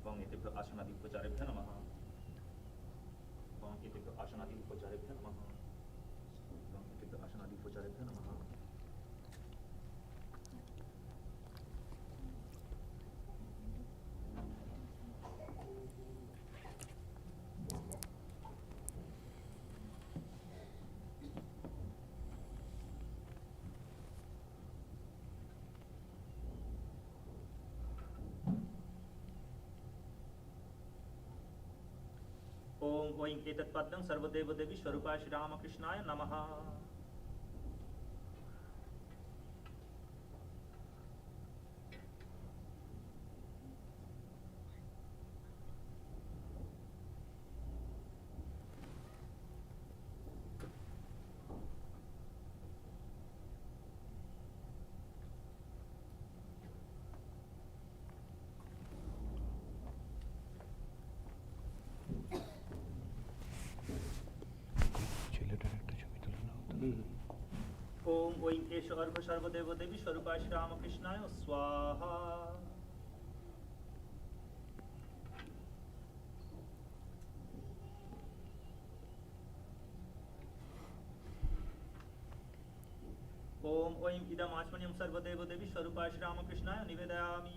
Om Itibhyo Asanadi Pujarebhyo Namaha. Om Itibhyo Asanadi Pujarebhyo Namaha. Om Itibhyo Asanadi Pujarebhyo Namaha. Om Oim Etat Paddam Sarvadeva Devi Swarupaya Shri Ramakrishnaya Namaha. Om Oim Esha Arva Sarvadeva Devi Swarupaya Shri Ramakrishnaya Swaha. Om Oim Idam Achmanyam Sarvadeva Devi Swarupaya Shri Ramakrishnaya Nivedayami.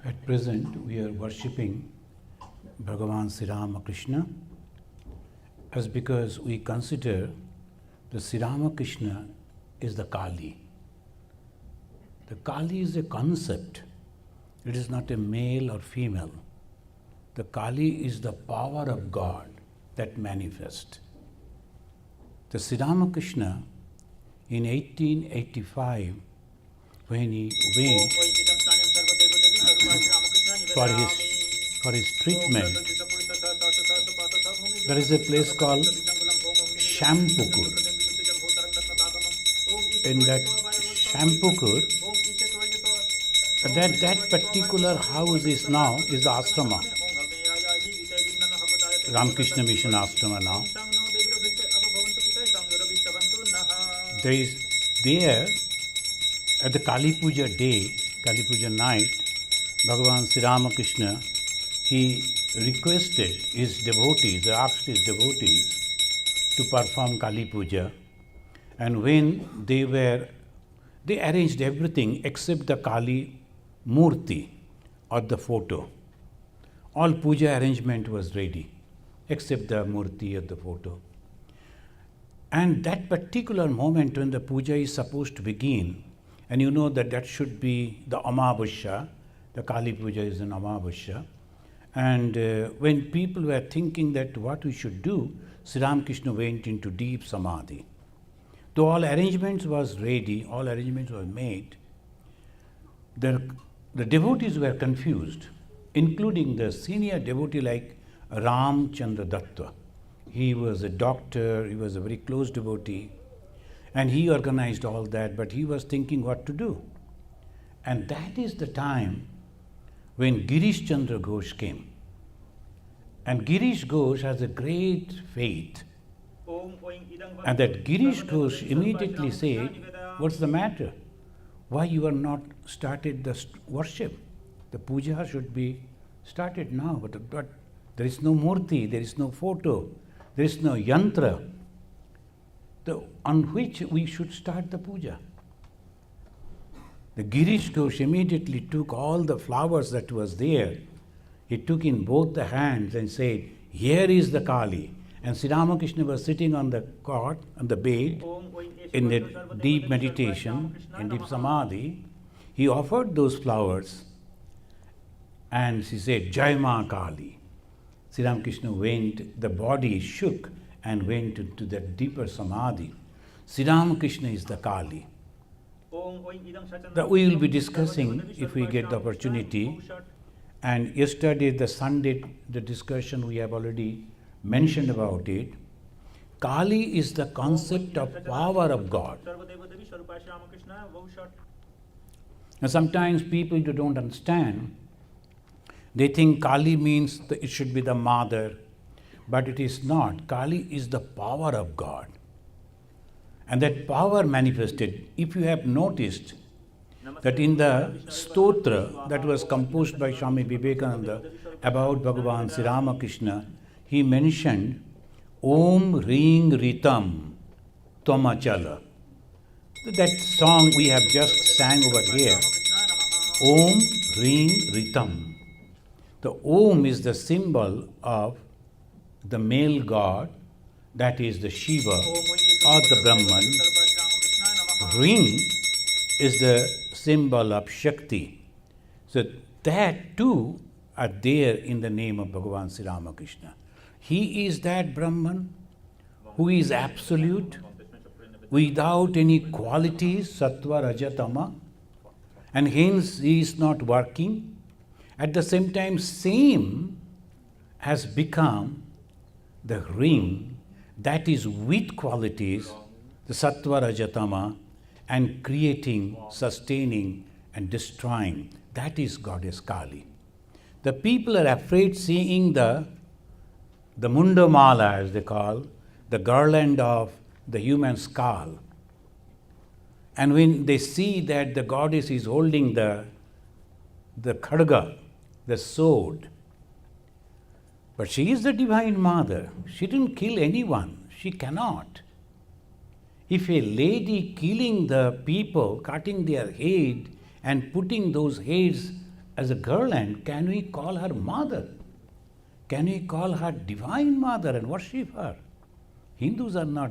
At present, we are worshipping Bhagavan Sri Ramakrishna as because we consider the Sri Ramakrishna is the Kali. The Kali is a concept. It is not a male or female. The Kali is the power of God that manifests. The Sri Ramakrishna in 1885, when he went for his treatment, there is a place called Shampukur. In that Shampukur, that particular house is now is the ashrama, Ramakrishna Mission Ashrama now. There at the Kali Puja day, Kali Puja night, Bhagavan Sri Ramakrishna, he requested his devotees, asked his devotees to perform Kali Puja. And when they arranged everything except the Kali Murti or the photo. All puja arrangement was ready except the Murti or the photo. And that particular moment when the puja is supposed to begin, and you know that should be the Amavasya, the Kali Puja is an Amavasya. And when people were thinking that what we should do, Sri Ramakrishna went into deep samadhi. Though all arrangements was ready, all arrangements were made, the devotees were confused, including the senior devotee like Ram Chandra Datta. He was a doctor, he was a very close devotee, and he organized all that, but he was thinking what to do. And that is the time when Girish Chandra Ghosh came. And Girish Ghosh has a great faith. And that Girish Ghosh immediately said, "What's the matter? Why you are not started the worship? The puja should be started now, but there is no murti, there is no photo, there is no yantra on which we should start the puja." The Girish Ghosh immediately took all the flowers that was there. He took in both the hands and said, "Here is the Kali." And Sri Ramakrishna was sitting on the cot, on the bed, in the deep meditation, in deep samadhi. He offered those flowers and she said, "Jai Ma Kali." Sri Ramakrishna went, the body shook and went into that deeper samadhi. Sri Ramakrishna is the Kali. That we will be discussing if we get the opportunity. And yesterday, the Sunday, the discussion we have already mentioned about it. Kali is the concept of power of God. Now sometimes people who don't understand, they think Kali means that it should be the mother, but it is not. Kali is the power of God. And that power manifested. If you have noticed that in the stotra that was composed by Swami Vivekananda about Bhagavan Sri Ramakrishna, he mentioned Om Ring Ritam Tomachala. That song we have just sang over here. Om Ring Ritam. The Om is the symbol of the male god, that is the Shiva or the Brahman. Ring is the symbol of Shakti. So that too are there in the name of Bhagavan Sri Ramakrishna. He is that Brahman who is absolute, without any qualities, sattva, raja, tama, and hence he is not working. At the same time, same has become the ring that is with qualities, the sattva, raja, tama, and creating, sustaining, and destroying. That is Goddess Kali. The people are afraid seeing the mundamala, as they call, the garland of the human skull. And when they see that the goddess is holding the khadga, the sword, but she is the Divine Mother. She didn't kill anyone. She cannot. If a lady killing the people, cutting their head and putting those heads as a garland, can we call her mother? Can we call her Divine Mother and worship her? Hindus are not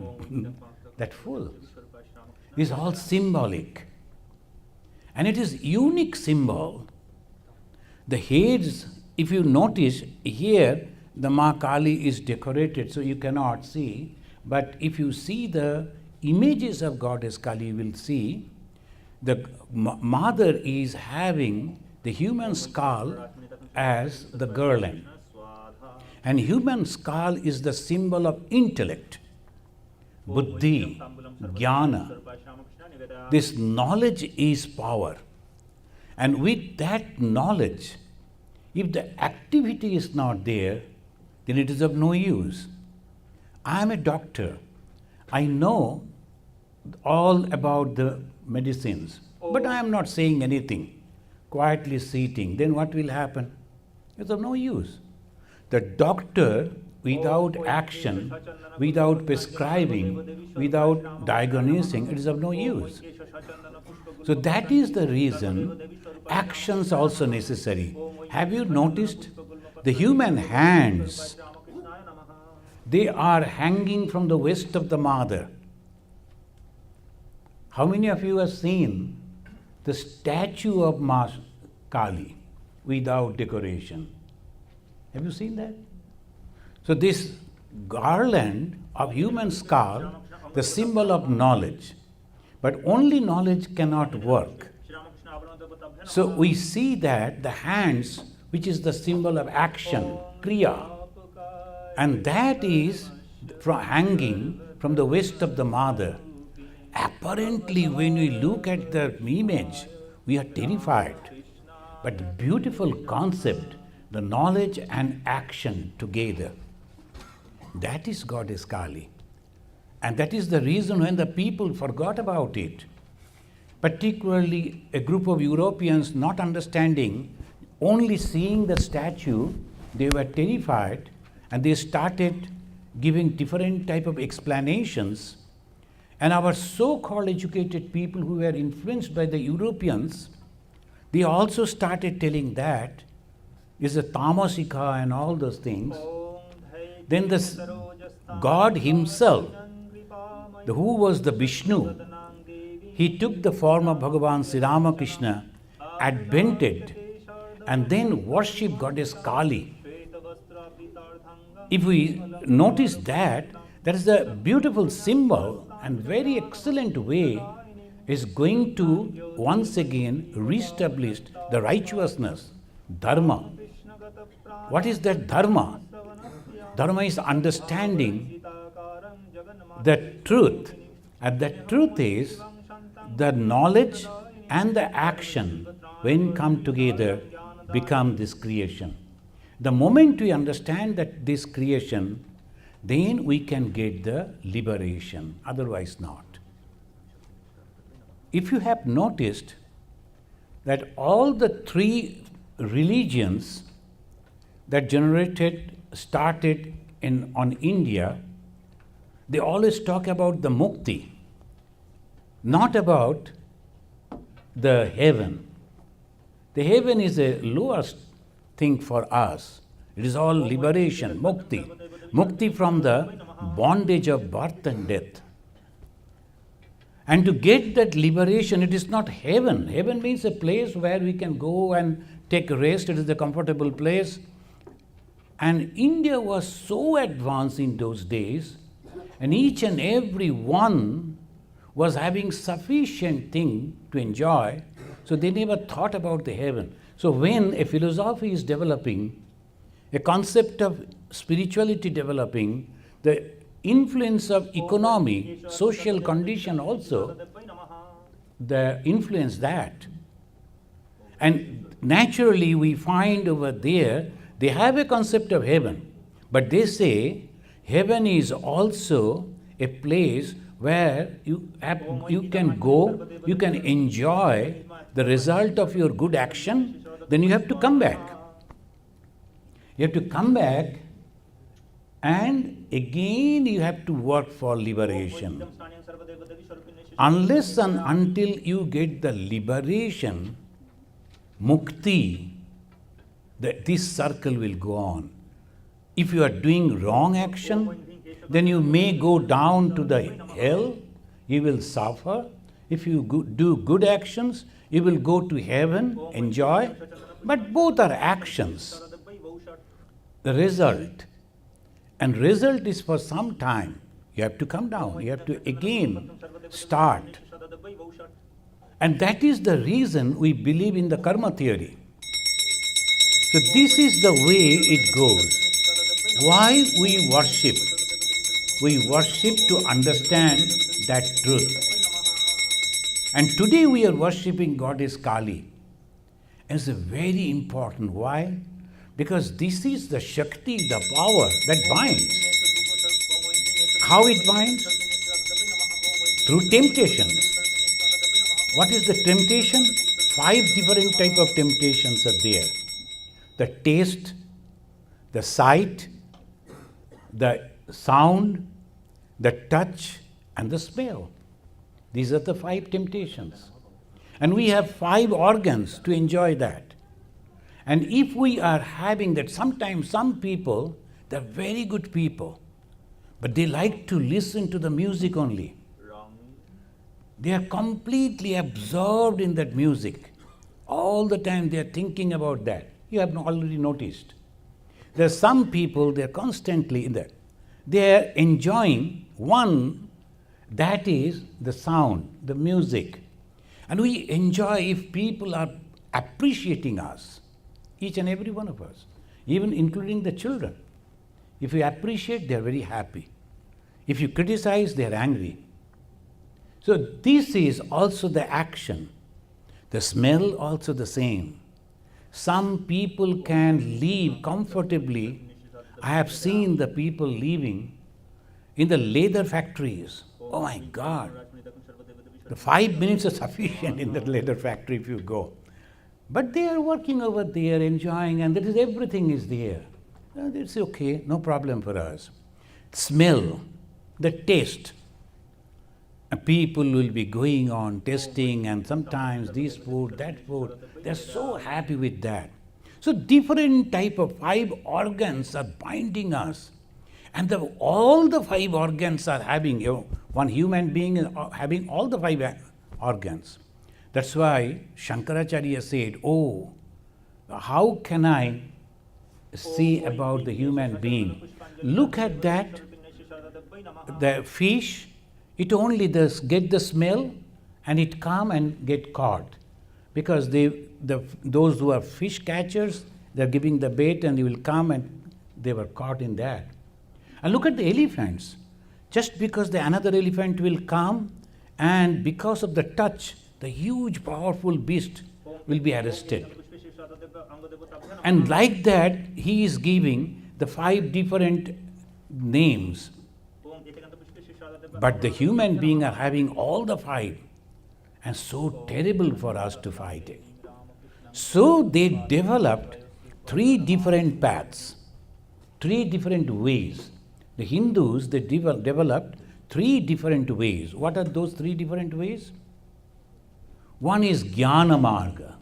that full. It's all symbolic. And it is unique symbol. The heads, if you notice here, the Ma Kali is decorated, so you cannot see. But if you see the images of Goddess Kali, you will see the mother is having the human skull as the garland. And human skull is the symbol of intellect, buddhi, jnana. This knowledge is power. And with that knowledge, if the activity is not there, then it is of no use. I am a doctor. I know all about the medicines, but I am not saying anything, quietly sitting. Then what will happen? It's of no use. The doctor, without action, without prescribing, without diagnosing, it is of no use. So that is the reason actions also necessary. Have you noticed the human hands? They are hanging from the waist of the mother. How many of you have seen the statue of Ma Kali without decoration? Have you seen that? So this garland of human skull, the symbol of knowledge, but only knowledge cannot work. So we see that the hands, which is the symbol of action, kriya, and that is hanging from the waist of the mother. Apparently, when we look at the image, we are terrified. But the beautiful concept, the knowledge and action together, that is Goddess Kali. And that is the reason when the people forgot about it, particularly a group of Europeans not understanding, only seeing the statue, they were terrified and they started giving different type of explanations. And our so-called educated people who were influenced by the Europeans, they also started telling that is a tamasika and all those things. Then this God himself, who was the Vishnu, he took the form of Bhagavan Sri Ramakrishna, advented, and then worshipped Goddess Kali. If we notice that, that is a beautiful symbol and very excellent way is going to once again reestablish the righteousness, dharma. What is that dharma? Dharma is understanding the truth. And the truth is the knowledge and the action, when come together, become this creation. The moment we understand that this creation, then we can get the liberation, otherwise not. if you have noticed that all the three religions that started on India, they always talk about the mukti, not about the heaven. The heaven is a lower thing for us. It is all liberation, mukti. Mukti from the bondage of birth and death. And to get that liberation, it is not heaven. Heaven means a place where we can go and take rest. It is a comfortable place. And India was so advanced in those days, and each and every one was having sufficient thing to enjoy, so they never thought about the heaven. So when a philosophy is developing, a concept of spirituality developing, the influence of economy, social condition also, the influence that. And naturally we find over there, they have a concept of heaven, but they say heaven is also a place where you can go, you can enjoy the result of your good action, then you have to come back. You have to come back, and again you have to work for liberation. Unless and until you get the liberation, mukti, this circle will go on. If you are doing wrong action, then you may go down to the hell, you will suffer. If you do good actions, you will go to heaven, enjoy. But both are actions. The result. And result is for some time. You have to come down. You have to again start. And that is the reason we believe in the karma theory. So this is the way it goes. Why we worship? We worship to understand that truth. And today we are worshipping Goddess Kali. And it's very important. Why? Because this is the Shakti, the power that binds. How it binds? Through temptations. What is the temptation? 5 different type of temptations are there. The taste, the sight, the sound, the touch, and the smell. These are the 5 temptations. And we have 5 organs to enjoy that. And if we are having that, sometimes some people, they're very good people, but they like to listen to the music only. They are completely absorbed in that music. All the time they are thinking about that. You have already noticed. There are some people, they are constantly in that. They are enjoying one, that is the sound, the music. And we enjoy if people are appreciating us, each and every one of us, even including the children. If you appreciate, they are very happy. If you criticize, they are angry. So this is also the action. The smell also the same. Some people can live comfortably. I have seen the people living in the leather factories. Oh my God. The 5 minutes are sufficient in the leather factory if you go. But they are working over there, enjoying, and that is everything is there. It's okay, no problem for us. Smell, the taste. People will be going on testing, and sometimes this food, that food. They're so happy with that. So different type of 5 organs are binding us. And all the 5 organs are having, one human being is having all the 5 organs. That's why Shankaracharya said, oh, how can I say about the human being? Look at that, the fish, it only does get the smell and it come and get caught. Because those who are fish catchers, they're giving the bait and they will come and they were caught in that. And look at the elephants. Just because another elephant will come, and because of the touch, the huge powerful beast will be arrested. And like that, he is giving the 5 different names. But the human being are having all the 5. and so terrible for us to fight it. So they developed three different paths, three different ways. The Hindus, they developed three different ways. What are those three different ways? One is Jnana Marga.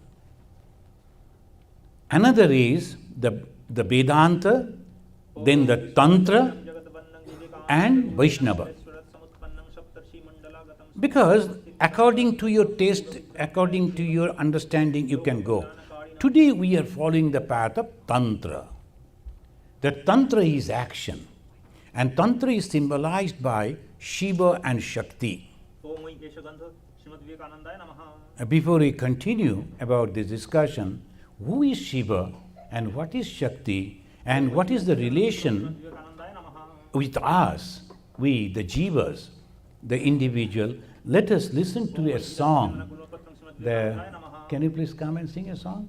Another is the Vedanta, then the Tantra and Vaishnava. Because according to your taste, according to your understanding, you can go. Today we are following the path of Tantra. The Tantra is action. And Tantra is symbolized by Shiva and Shakti. Before we continue about this discussion, who is Shiva and what is Shakti and what is the relation with us, we, the Jivas, the individual, let us listen to a song. Can you please come and sing a song?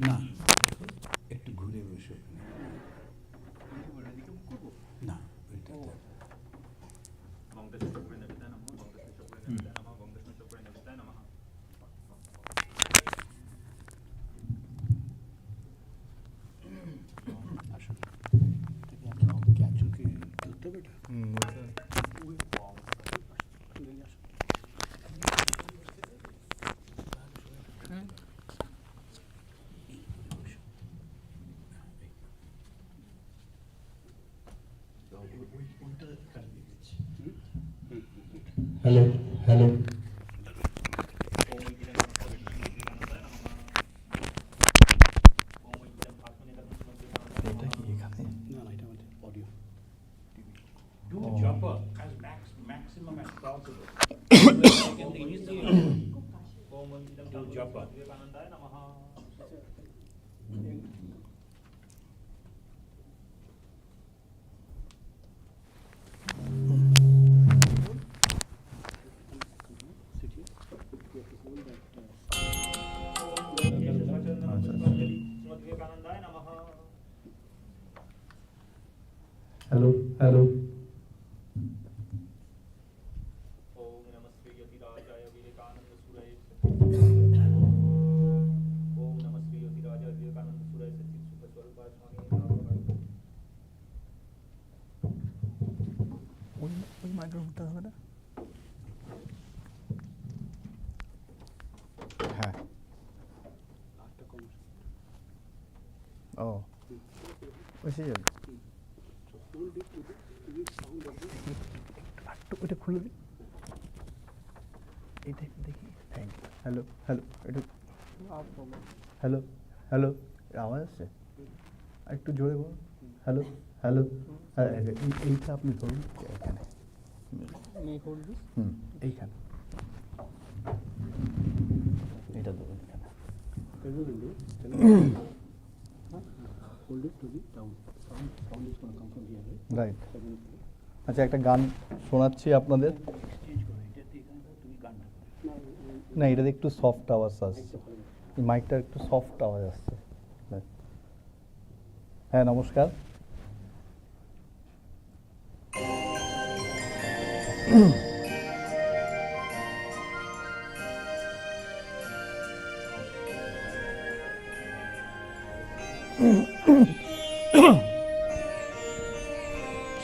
না একটু ঘুরে বসে না hello hello এটা কি এখানে না না এটা আমাদের audio Do japa as maximum as possible. Do japa. Hello hello ওই মাইক্রোফোনটা হবে না হ্যাঁ ও ওইসে যাবে ওইটা খুলে দিই এইটা দেখি থ্যাংক ইউ হ্যালো হ্যালো এটা হ্যালো হ্যালো আওয়াজ আসছে আর একটু জোরে বল হ্যালো হ্যালো হ্যাঁ এইটা আপনি ধরুন এখানে এইখানে এটা ধরুন এখানে রাইট আচ্ছা একটা গান শোনাচ্ছি আপনাদের না এটাতে একটু সফট আওয়াজ আসছে এই মাইকটা একটু সফট আওয়াজ আসছে হ্যাঁ নমস্কার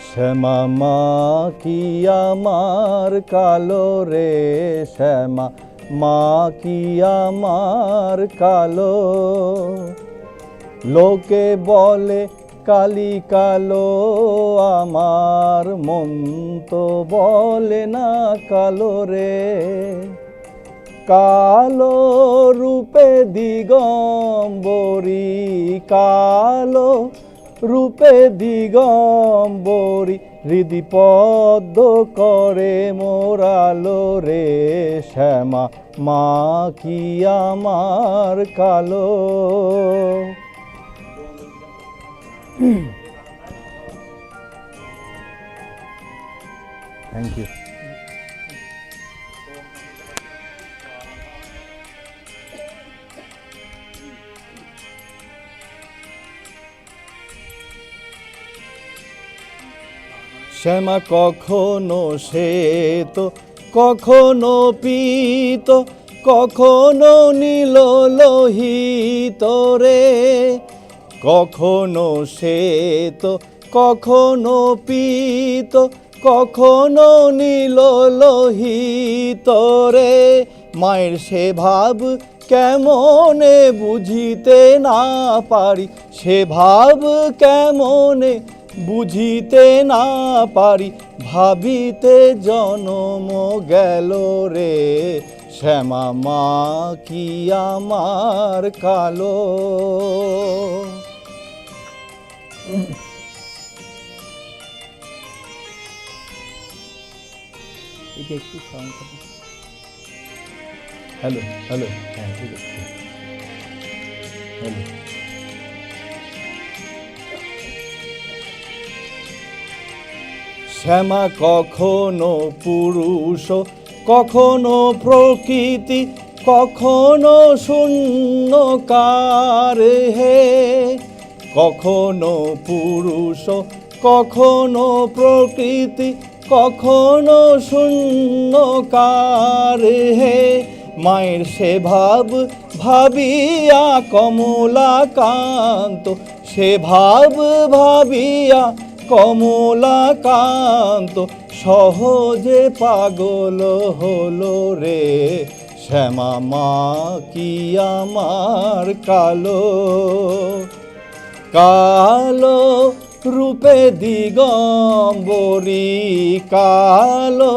শ্যামা মা কি আমার কালো রে শ্যামা মা কি আমার কালো লোকে বলে কালি কালো আমার মন তো বলে না কালো রে কালো রূপে দিগম্বরী কালো রূপে দিগম্বরী হৃদি পদ্ম করে মোরালো রে শ্যামা মা কি আমার কালো Thank you. শ্যামা কখনো শ্বেত, কখনো পীত, কখনো নীল লোহিত রে। কখনো শ্বেত, কখনো পীত, কখনো নীল লোহিত রে। মায়ের সে ভাব কেমনে বুঝিতে না পারি, সে ভাব কেমনে বুঝিতে না পারি, ভাবিতে জনম গেল রে। শ্যামা মা কি আমার কালো। এটা একটু সাউন্ড করুন। হ্যালো হ্যালো, হ্যাঁ ঠিক আছে, হ্যালো। শ্যামা কখনো পুরুষ, কখনো প্রকৃতি, কখনো শূন্যকার হে। কখনো পুরুষ, কখনো প্রকৃতি, কখনো শূন্যকার হে। মায়ের সে ভাব ভাবিয়া কমলাকান্ত, সে ভাব ভাবিয়া কমলাকান্ত, সহজে পাগল হলো রে। শ্যামা মা কি আমার কালো। কালো রূপে দিগম্বরী, কালো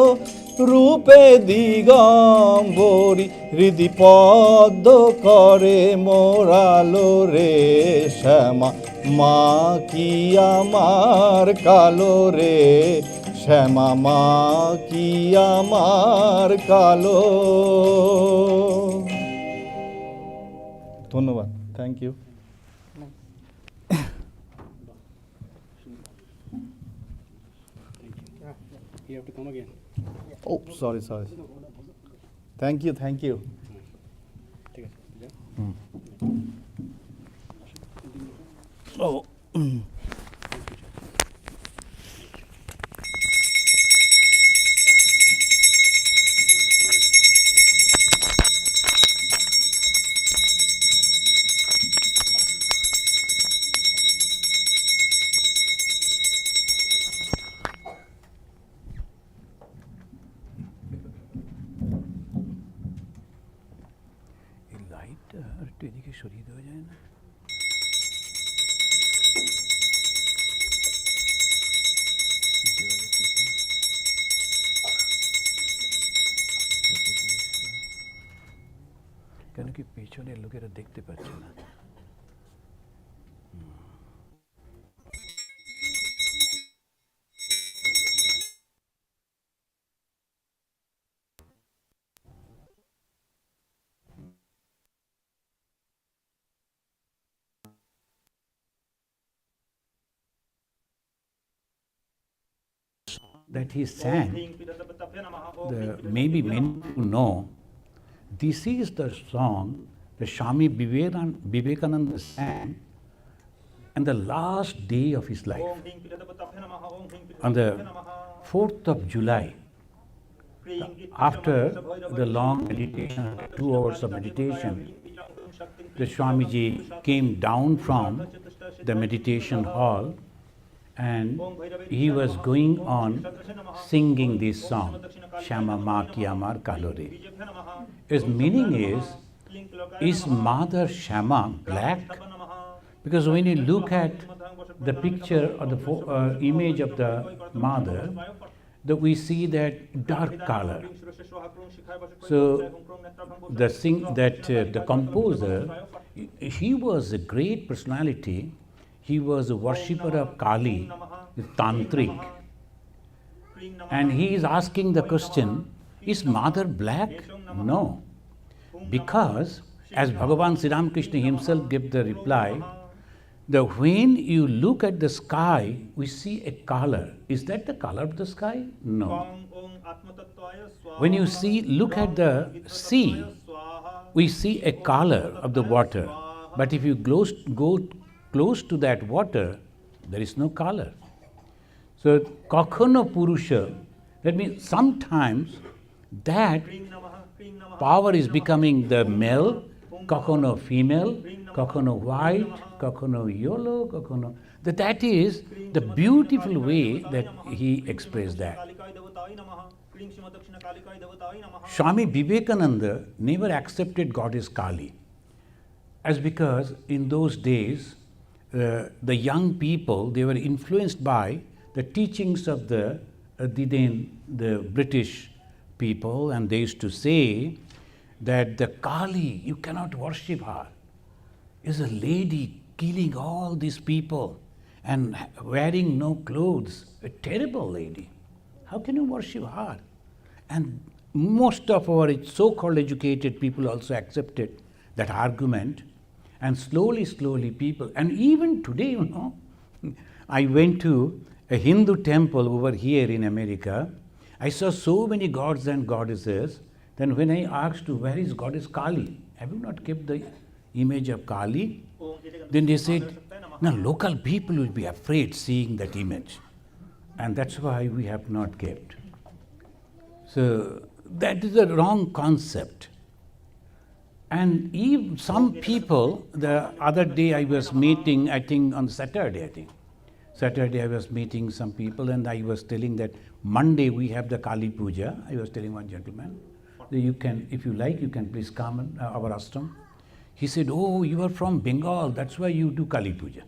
রূপে দিগম্বরী, হৃদি পদ্ম করে মোরালো রে। শ্যামা মা কি আমার কালো রে। শ্যামা মা কি আমার কালো। ধন্যবাদ, thank you. You have to come again. Oh, sorry. Thank you. ঠিক আছে, যা। Oh. এই লাইটটা আর একটু এদিকে সরিয়ে দেওয়া যায় না? দেওয়ালের দিকে। কেন কি পেছনের লোকেরা দেখতে পাচ্ছে না? That he sang, maybe many people know, this is the song that Swami Vivekananda sang on the last day of his life, on the 4th of July, after the long meditation, 2 hours of meditation. The Swamiji came down from the meditation hall and he was going on singing this song, Shama Ma Ki Amar Kalore. Its meaning is Mother Shama black? Because when you look at the picture or the image of the mother, that we see that dark color. So the composer, he was a great personality. He was a worshipper of Kali, tantric, and he is asking the question, is mother black? No, because as Bhagavan Sri Krishna himself gave the reply, that when you look at the sky, we see a color. Is that the color of the sky? No. When you look at the sea, we see a color of the water. But if you go close to that water, there is no color. So, kakhono purusha, that means sometimes that power is becoming the male, kakhono female, kakhono white, kakhono yellow, kakhono. That is the beautiful way that he expressed that. Swami Vivekananda never accepted Goddess Kali, as because in those days the young people, they were influenced by the teachings of the British people, and they used to say that the Kali, you cannot worship her, is a lady killing all these people and wearing no clothes, a terrible lady. How can you worship her? And most of our so-called educated people also accepted that argument, and slowly people, and even today, I went to a Hindu temple over here in America. I saw so many gods and goddesses. Then when I asked, where is Goddess Kali? Have you not kept the image of Kali? Then they said, no, local people will be afraid seeing that image. And that's why we have not kept. So that is a wrong concept. And even some people, the other day I was meeting, I think on Saturday I was meeting some people, and I was telling that Monday we have the Kali Puja. I was telling one gentleman, you can, if you like, you can please come in our ashram. He said, oh, you are from Bengal, that's why you do Kali Puja.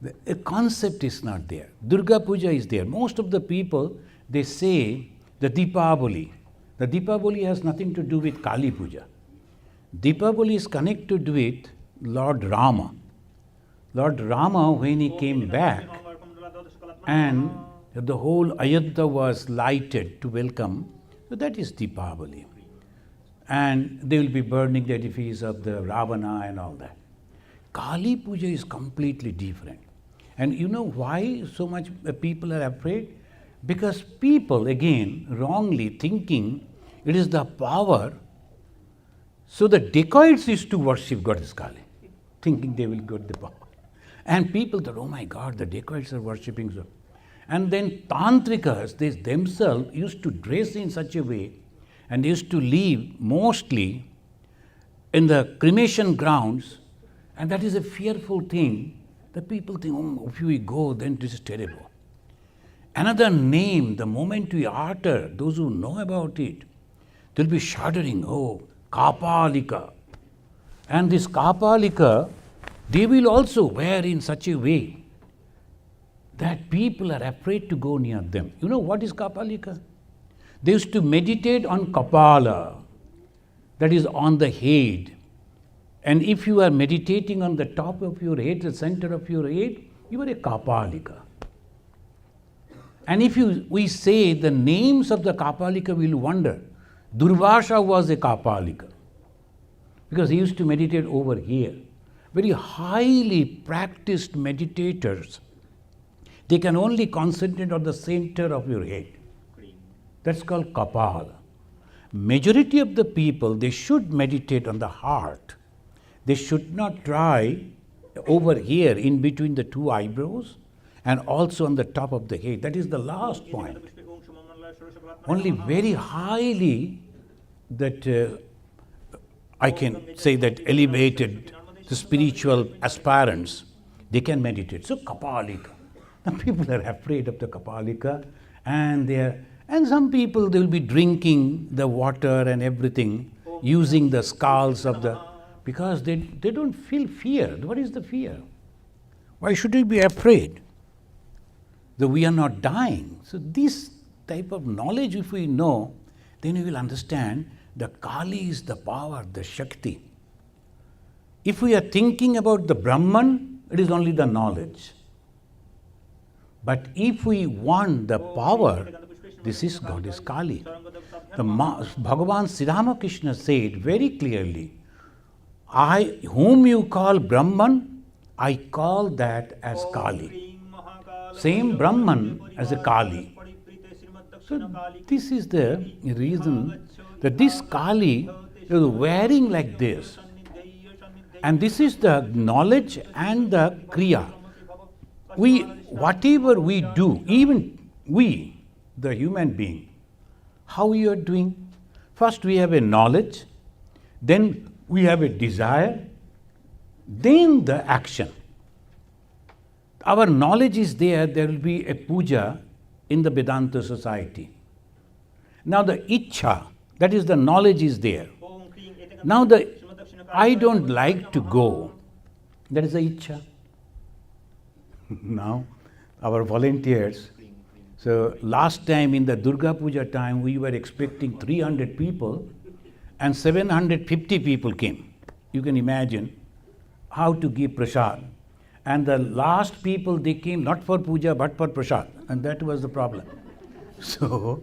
The concept is not there. Durga Puja is there. Most of the people, they say the Deepavali. The Deepavali has nothing to do with Kali Puja. Deepavali is connected with Lord Rama. Lord Rama, when he came back, and the whole Ayodhya was lighted to welcome, so that is Deepavali. And they will be burning the edifice of the Ravana and all that. Kali Puja is completely different. And you know why so much people are afraid? Because people, again, wrongly thinking it is the power. So the dacoits used to worship Goddess Kali, thinking they will get the power. And people thought, oh my God, the dacoits are worshipping so. And then tantrikas, they themselves used to dress in such a way, and they used to live mostly in the cremation grounds, and that is a fearful thing. The people think, oh, if we go, then this is terrible. Another name, the moment we utter, those who know about it, they'll be shuddering, oh, Kapalika. And this Kapalika, they will also wear in such a way that people are afraid to go near them. You know what is Kapalika? They used to meditate on Kapala, that is on the head. And if you are meditating on the top of your head, the center of your head, you are a Kapalika. And if we say the names of the Kapalika, we will wonder. Durvasha was a Kapalika because he used to meditate over here. Very highly practiced meditators, they can only concentrate on the center of your head. That's called Kapala. Majority of the people, they should meditate on the heart. They should not try over here in between the two eyebrows and also on the top of the head. That is the last point. Only very highly that I can say that elevated, the spiritual aspirants, they can meditate. So Kapalika. Now people are afraid of the Kapalika, and some people, they will be drinking the water and everything, using the skulls of the, because they don't feel fear. What is the fear? Why should we be afraid? That we are not dying. So this type of knowledge, if we know, then we will understand the Kali is the power, the Shakti. If we are thinking about the Brahman, it is only the knowledge. But if we want the power, this is Goddess Kali. Bhagavan Sri Ramakrishna said very clearly, whom you call Brahman, I call that as Kali. Same Brahman as a Kali. So this is the reason that this Kali is wearing like this. And this is the knowledge and the Kriya. Whatever we do, even we, the human being, how we are doing? First we have a knowledge, then we have a desire, then the action. Our knowledge is there will be a puja in the Vedanta society. Now the Ichha, that is the knowledge is there. Now I don't like to go, that is the Ichha. Now our volunteers, so last time in the Durga Puja time we were expecting 300 people and 750 people came. You can imagine how to give prasad. And the last people, they came not for puja but for prasad, and that was the problem. So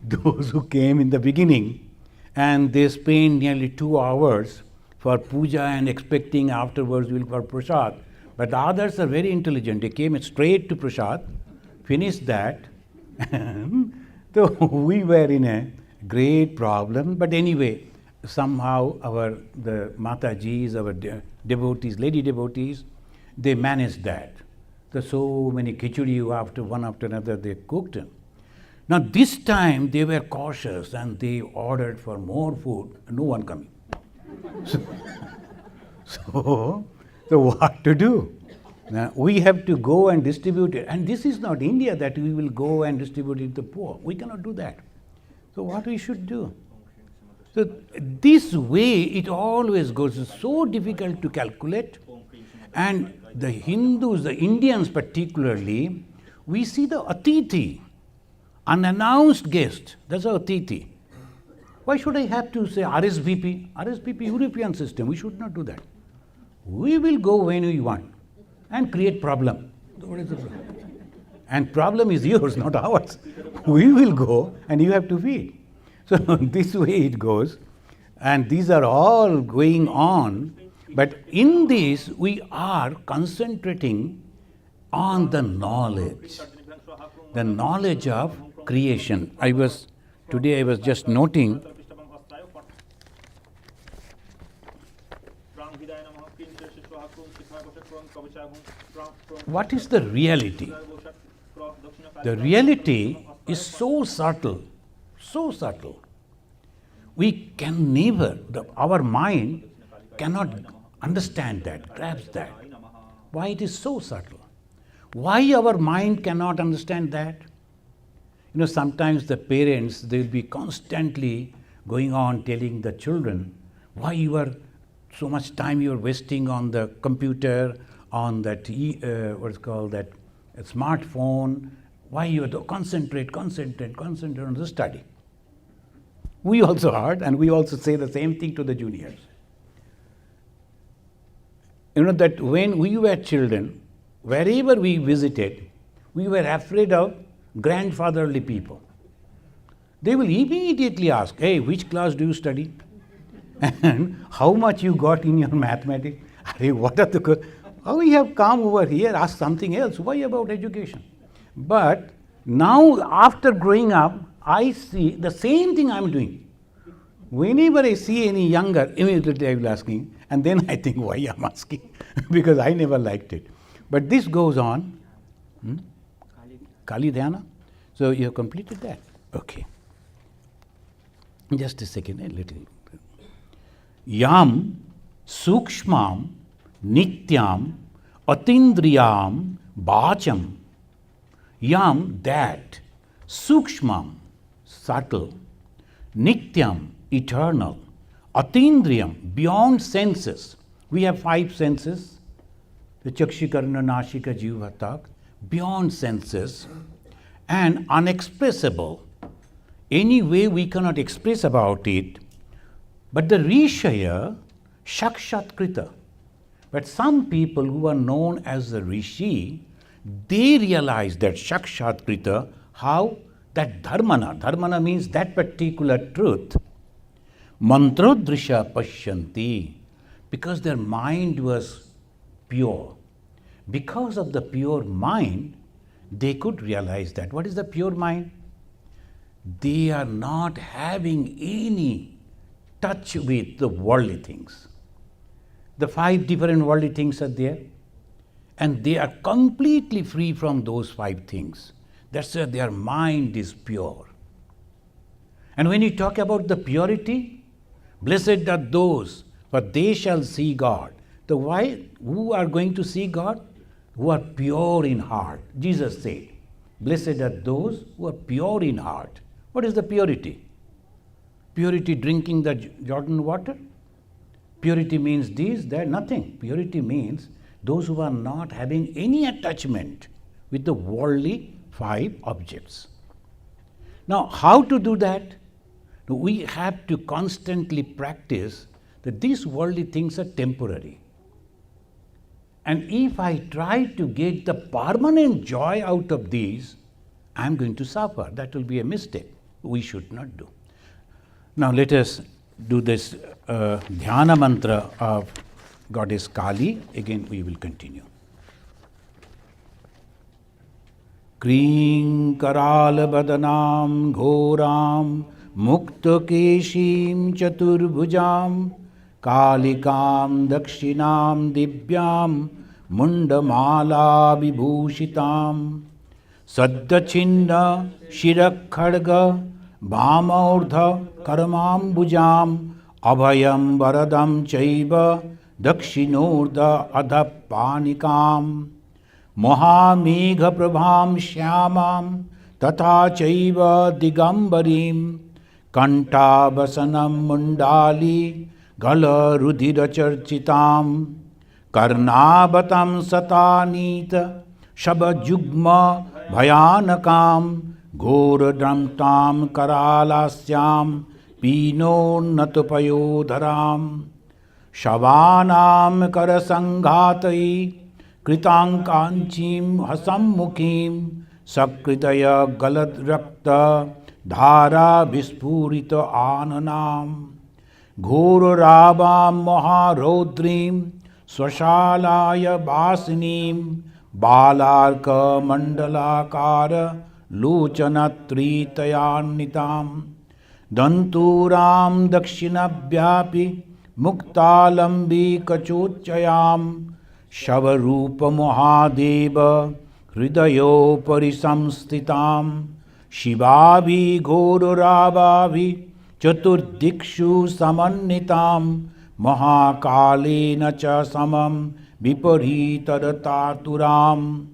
those who came in the beginning and they spent nearly 2 hours for puja and expecting afterwards will for prasad. But the others are very intelligent. They came straight to prasad, finished that. So we were in a great problem. But anyway, somehow the Matajis, our devotees, lady devotees, they managed that. So many khichdi one after another they cooked. Now this time they were cautious and they ordered for more food. No one coming. So what to do? Now we have to go and distribute it. And this is not India that we will go and distribute it to the poor. We cannot do that. So what we should do? So this way it always goes. It's so difficult to calculate. And the Hindus, the Indians particularly, we see the Atithi, unannounced guest. That's our Atithi. Why should I have to say RSVP? RSVP, European system. We should not do that. We will go when we want and create problem. What is the problem? And problem is yours, not ours. We will go and you have to feed. So this way it goes. And these are all going on. But in this, we are concentrating on the knowledge of creation. Today I was just noting, what is the reality? The reality is so subtle, so subtle. We can never, our mind cannot understand that, grasp that. Why it is so subtle? Why our mind cannot understand that? Sometimes the parents, they will be constantly going on telling the children, why you are so much time you are wasting on the computer, on that smartphone. Why you have to concentrate on the study. We also heard, and we also say the same thing to the juniors. That when we were children, wherever we visited, we were afraid of grandfatherly people. They will immediately ask, hey, which class do you study? And how much you got in your mathematics? What are the... Oh, we have come over here, ask something else. Why about education? But now, after growing up, I see the same thing I'm doing. Whenever I see any younger, immediately I will asking, and then I think, why I'm asking? Because I never liked it. But this goes on. Kali Dhyana. So you have completed that? Okay. Just a second, a little. Yam sukshmam nityam atindriyam bacham. Yam, that. Sukshmam, subtle. Nityam, eternal. Atindriyam, beyond senses. We have 5 senses. The Chakshikarna, Nashika, Jiva, Tak. Beyond senses. And unexpressible. Any way we cannot express about it. But the Rishaya, Shakshatkrita. But some people who are known as the Rishi, they realize that Shakshatkrita, how? That dharmana means that particular truth. Mantrodrisha pashyanti. because their mind was pure. Because of the pure mind, they could realize that. What is the pure mind? They are not having any touch with the worldly things. The 5 different worldly things are there, and they are completely free from those 5 things. That's why their mind is pure. And when you talk about the purity, blessed are those, for they shall see God. Who are going to see God? Who are pure in heart. Jesus said, blessed are those who are pure in heart. What is the purity? Purity drinking the Jordan water? Purity means this, that, nothing. Purity means those who are not having any attachment with the worldly 5 objects. Now, how to do that? We have to constantly practice that these worldly things are temporary. And if I try to get the permanent joy out of these, I am going to suffer. That will be a mistake. We should not do. Now let us do this dhyana mantra of Goddess Kali. Again we will continue. Kring karalabhadanam ghoram muktakeshim chaturbhujam kalikam dakshinam divyam mundamala vibhushitam saddachinna shirakhadga bhamaurdha karamambujam abhayam varadam chaiva dakshinordha adhapanikam Mahamegha prabham shyamam tatha chaiva digambarim kantabhasanam mundali gala rudhira charchitam karnabatam satanita shabajugma bhayanakam ghoradramtam karalasyam pino natupayodharam shavanam karasanghatai kritankanchim hasammukhim sakritaya galadrakta dhara vispurita ananam ghorarabam maharodrim swashalaya vasinim balarka mandalakara lochanatritayanitam danturam dakshinabhyapi muktalambi kachochayam Shavarupa Mahadeva Hridayo Parisamstitam Shivavi Ghodaravavi Chaturdikshu Samannitam Mahakalena Cha Samam Viparitadataaturam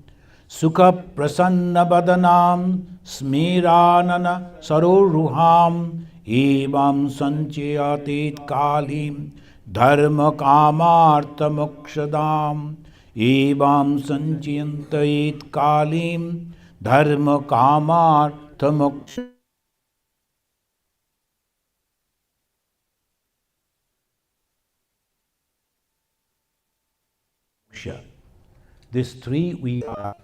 Sukha Prasanna Badanam Smiranana Saroruham Evam Sanchayatit Kalim Dharma kamartha mokshadam evam sanchyantait kalim dharma kamartha moksha. These 3 we are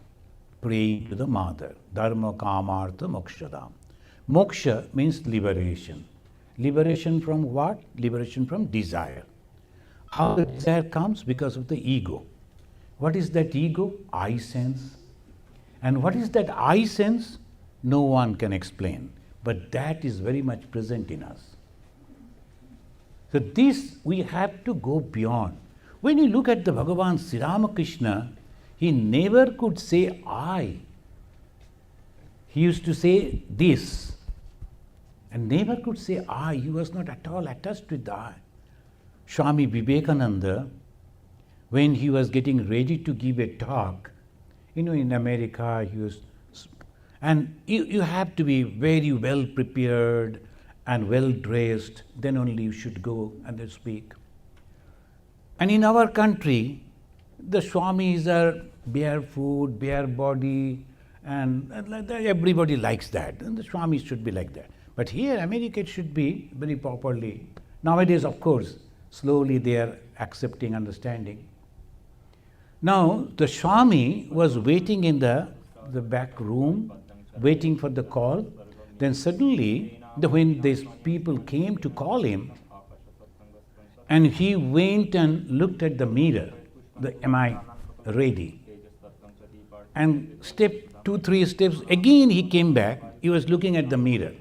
praying to the Mother. Dharma kamartha mokshadam. Moksha means liberation. Liberation from what? Liberation from desire. How the desire comes? Because of the ego. What is that ego? I sense. And what is that I sense? No one can explain. But that is very much present in us. So this we have to go beyond. When you look at the Bhagavan Sri Ramakrishna, he never could say I. He used to say this. And never could say I. He was not at all attached with the I. Swami Vivekananda, when he was getting ready to give a talk, in America, he was, and you have to be very well prepared and well dressed, then only you should go and speak. And in our country, the Swamis are barefoot, bare body, and everybody likes that. And the Swamis should be like that. But here, America, it should be very properly. Nowadays, of course, slowly they are accepting, understanding. Now, the Swami was waiting in the back room, waiting for the call. Then suddenly, when these people came to call him, And he went and looked at the mirror. Am I ready? And step 2-3 steps, again he came back. He was looking at the mirror.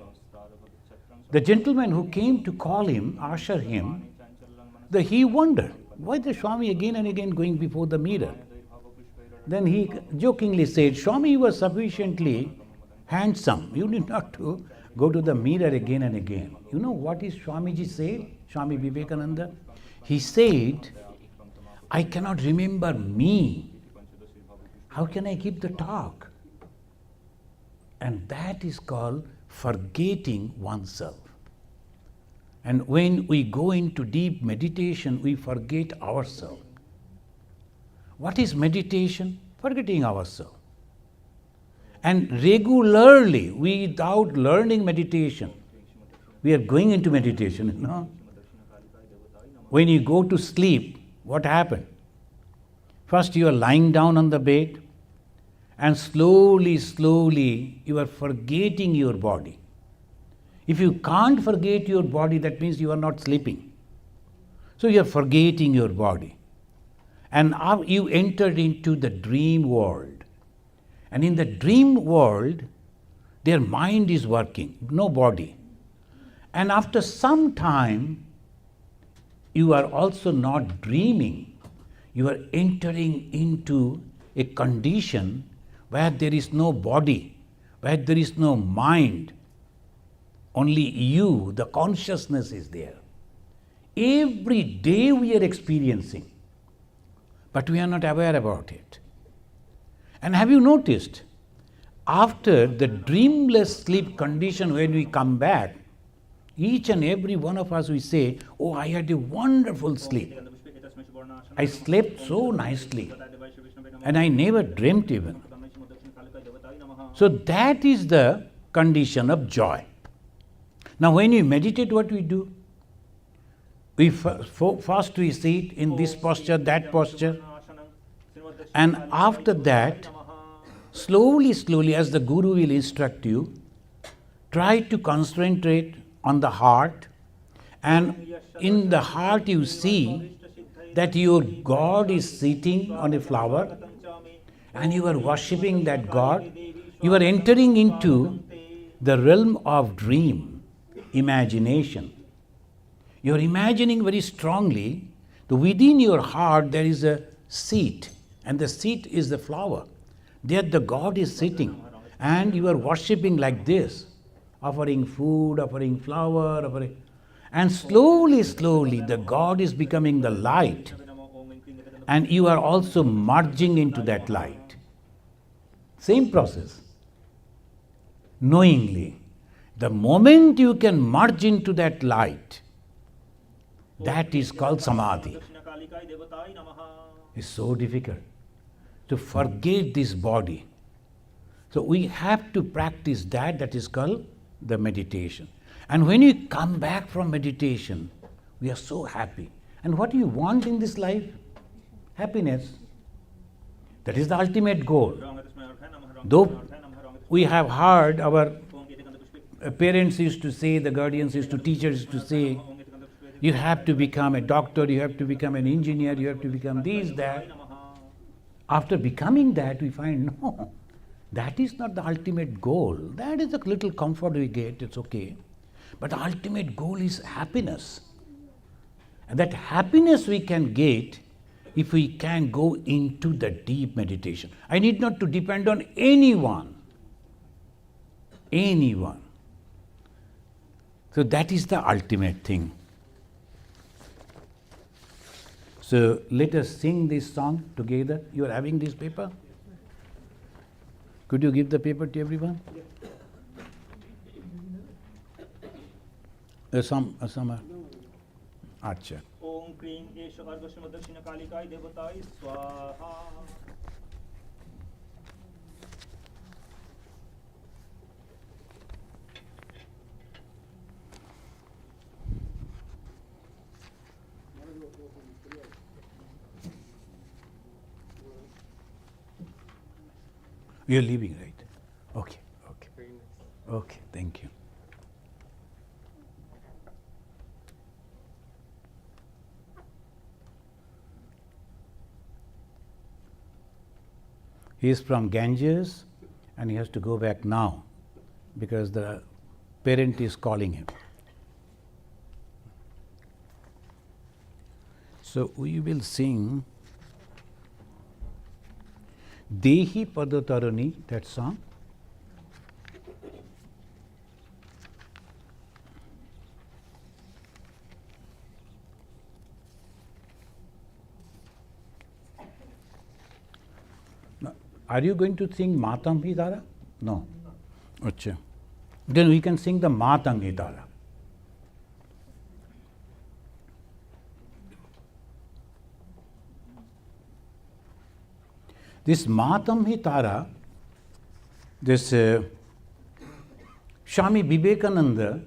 The gentleman who came to call him, usher him, he wondered, why the Swami again and again going before the mirror? Then he jokingly said, Swami, you were sufficiently handsome. You need not to go to the mirror again and again. You know what is Swamiji said? Swami Vivekananda? He said, I cannot remember me. How can I keep the talk? And that is called forgetting oneself. And when we go into deep meditation, we forget ourselves. What is meditation? Forgetting ourselves. And regularly, without learning meditation, we are going into meditation, you know. When you go to sleep, what happened? First you are lying down on the bed, and slowly, slowly you are forgetting your body. If you can't forget your body, that means you are not sleeping. So you are forgetting your body. And you entered into the dream world. And in the dream world, their mind is working, no body. And after some time, you are also not dreaming. You are entering into a condition where there is no body, where there is no mind. Only you, the consciousness is there. Every day we are experiencing, but we are not aware about it. And have you noticed, after the dreamless sleep condition, when we come back, each and every one of us, we say, oh, I had a wonderful sleep. I slept so nicely. And I never dreamt even. So that is the condition of joy. Now when we meditate, what we do? We first we sit in this posture, that posture. And after that, slowly, slowly, as the Guru will instruct you, try to concentrate on the heart, and in the heart you see that your God is sitting on a flower and you are worshipping that God. You are entering into the realm of dream, imagination. You are imagining very strongly that within your heart there is a seat, and the seat is the flower. There the God is sitting, and you are worshipping like this, offering food, offering flower, and slowly, slowly the God is becoming the light, and you are also merging into that light. Same process. Knowingly, the moment you can merge into that light, that is called samadhi. It's so difficult to forget this body. So we have to practice that. That is called the meditation. And when you come back from meditation, we are so happy. And what do you want in this life? Happiness. That is the ultimate goal. Though we have heard our parents used to say, the guardians used to, teachers used to say, you have to become a doctor, you have to become an engineer, you have to become this, that. After becoming that, we find, no, that is not the ultimate goal. That is a little comfort we get, it's okay. But the ultimate goal is happiness. And that happiness we can get if we can go into the deep meditation. I need not to depend on anyone. Anyone. So that is the ultimate thing. So let us sing this song together. You are having this paper? Could you give the paper to everyone? Some Acha. Om Krim Esha Argashma Dakshina Kalikai Devatai Swaha. You're leaving, right? Okay, okay. Okay, thank you. He is from Ganges and he has to go back now because the parent is calling him. So we will sing Dehi Padatarani, that song. Now, are you going to sing Matam Hi Tara? No. Achha. Then we can sing the Matang Hi Tara. This Matam Hi Tara, this Swami Vivekananda,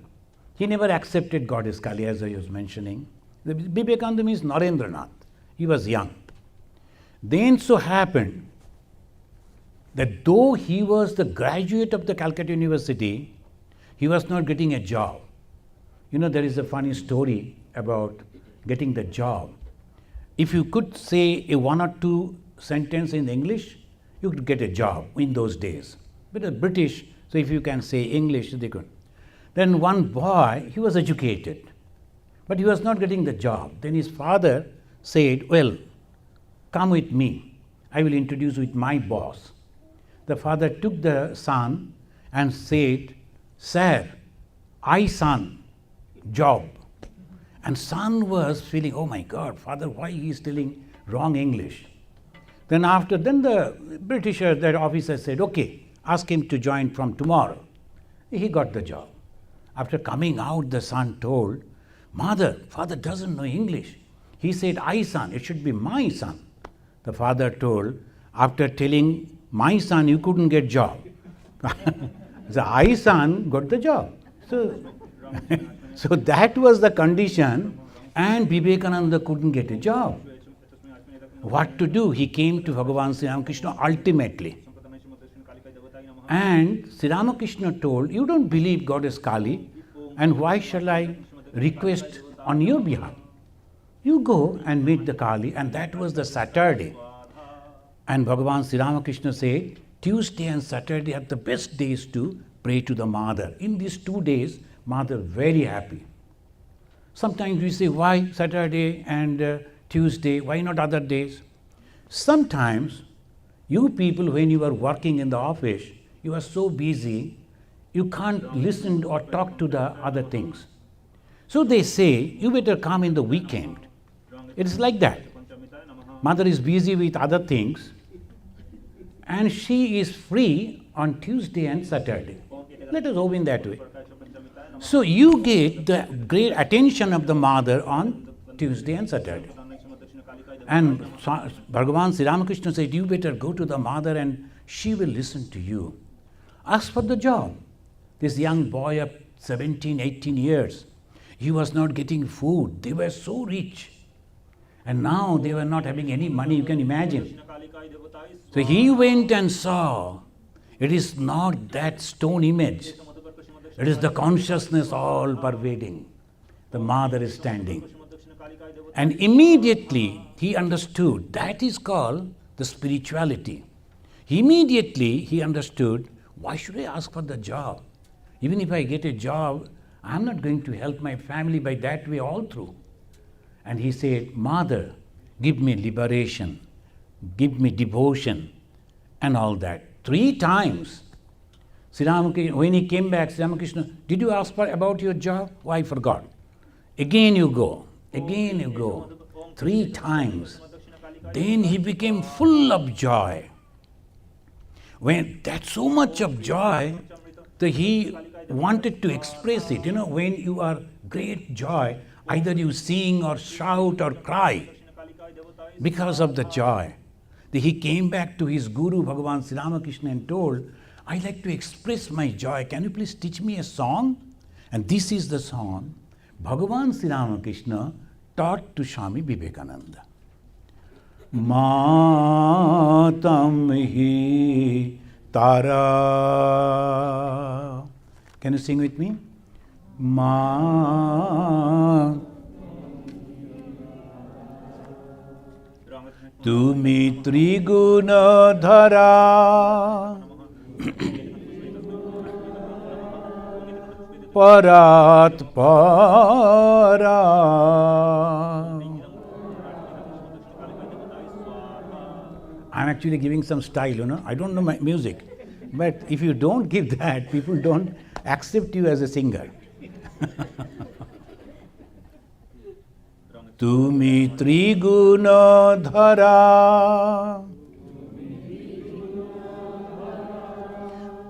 he never accepted Goddess Kali, as I was mentioning. The Vivekananda means Narendranath. He was young. Then so happened that though he was the graduate of the Calcutta University, he was not getting a job. You know, there is a funny story about getting the job. If you could say a one or two sentence in English, you could get a job in those days. But the British, so if you can say English, they could. Then one boy, he was educated, but he was not getting the job. Then his father said, well, come with me. I will introduce you with my boss. The father took the son and said, sir, I son, job. And son was feeling, oh my God, father, why he is telling wrong English? Then the Britisher, that officer said, okay, ask him to join from tomorrow. He got the job. After coming out, the son told, mother, father doesn't know English. He said, I son, it should be my son. The father told, after telling my son, you couldn't get job. The I son got the job. So, so that was the condition, and Vivekananda couldn't get a job. What to do? He came to Bhagavan Sri Ramakrishna ultimately. And Sri Ramakrishna told, you don't believe Goddess Kali, and why shall I request on your behalf? You go and meet the Kali, and that was the Saturday. And Bhagavan Sri Ramakrishna said, Tuesday and Saturday are the best days to pray to the Mother. In these 2 days, Mother very happy. Sometimes we say, why Saturday and Tuesday, why not other days? Sometimes you people, when you are working in the office, you are so busy, you can't listen or talk to the other things. So they say, you better come in the weekend. It is like that. Mother is busy with other things and she is free on Tuesday and Saturday. Let us hope in that way. So you get the great attention of the Mother on Tuesday and Saturday. And Bhagavan Sri Ramakrishna said, you better go to the Mother and she will listen to you. Ask for the job. This young boy of 17, 18 years, he was not getting food. They were so rich. And now they were not having any money, you can imagine. So he went and saw, it is not that stone image. It is the consciousness all pervading. The Mother is standing. And immediately he understood, that is called the spirituality. Immediately he understood, why should I ask for the job? Even if I get a job, I am not going to help my family by that way all through. And he said, Mother, give me liberation, give me devotion, and all that. 3 times. Sri Ramakrishna, when he came back, Sri Ramakrishna, did you ask about your job? Oh, I forgot. Again you go. Again you go. 3 times. Then he became full of joy. When that's so much of joy, that he wanted to express it. You know, when you are great joy, either you sing or shout or cry because of the joy. He came back to his Guru, Bhagavan Sri Ramakrishna, and told, I like to express my joy. Can you please teach me a song? And this is the song Bhagavan Sri Ramakrishna taught to Swami Vivekananda. Matam hi tara. Can you sing with me? Tumi Triguna Dhara Parat Para. I'm actually giving some style, I don't know my music. But if you don't give that, people don't accept you as a singer. Tumi Triguna Dhara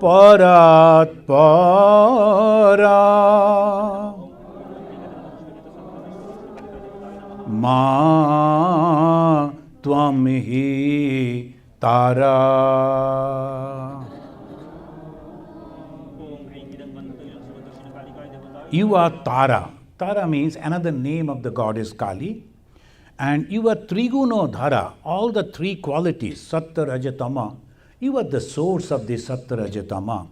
Parat Para Ma Tvam Hi Tara. You are Tara. Tara means another name of the goddess Kali. And you are Triguno Dhara, all the three qualities, Sattva, Rajatama. You are the source of the Sattva, Rajatama.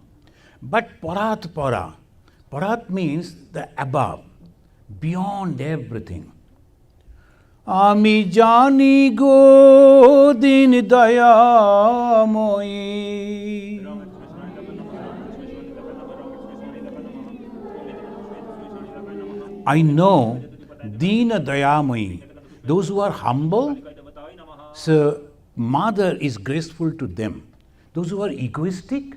But Parat Para. Parat means the above, beyond everything. Ami jani go din daya moi. I know Dina Dayamai, those who are humble, so Mother is graceful to them. Those who are egoistic,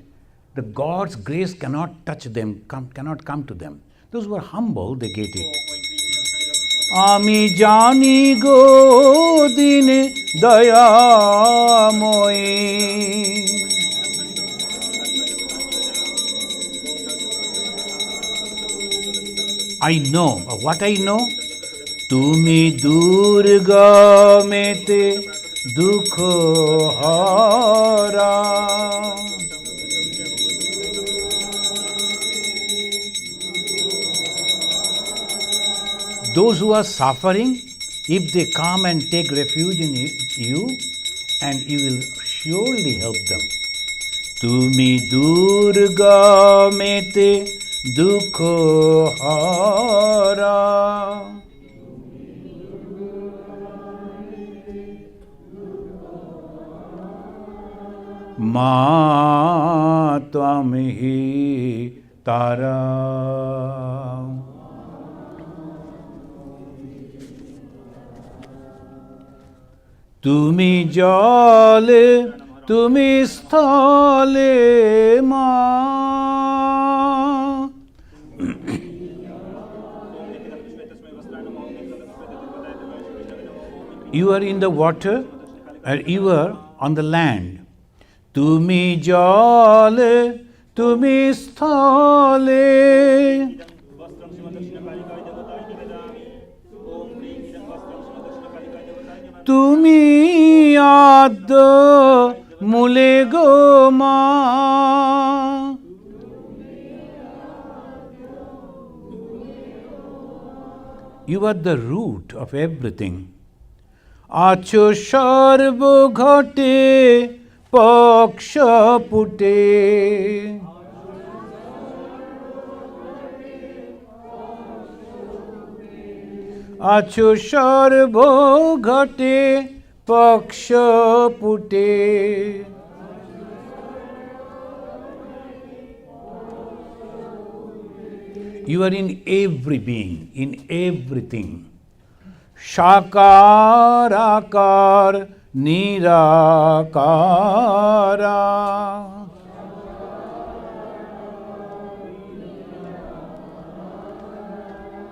the God's grace cannot touch them, cannot come to them. Those who are humble, they get it. Ami jani go din dayamoi. I know. What I know? Tumi Durga mete dukho hara. Those who are suffering, if they come and take refuge in you, and you will surely help them. Tumi Durga mete dukho hara. Ma tvam hi tara. Tumi jale, tumi sthale ma. You are in the water, and you are on the land. Tumi jale, tumi sthale. Tumi ad mule go ma. You are the root of everything. Acho sarva ghate paksha pute. Acho sarva ghate paksha pute. You are in every being, in everything. Shakar, akar, nirakara.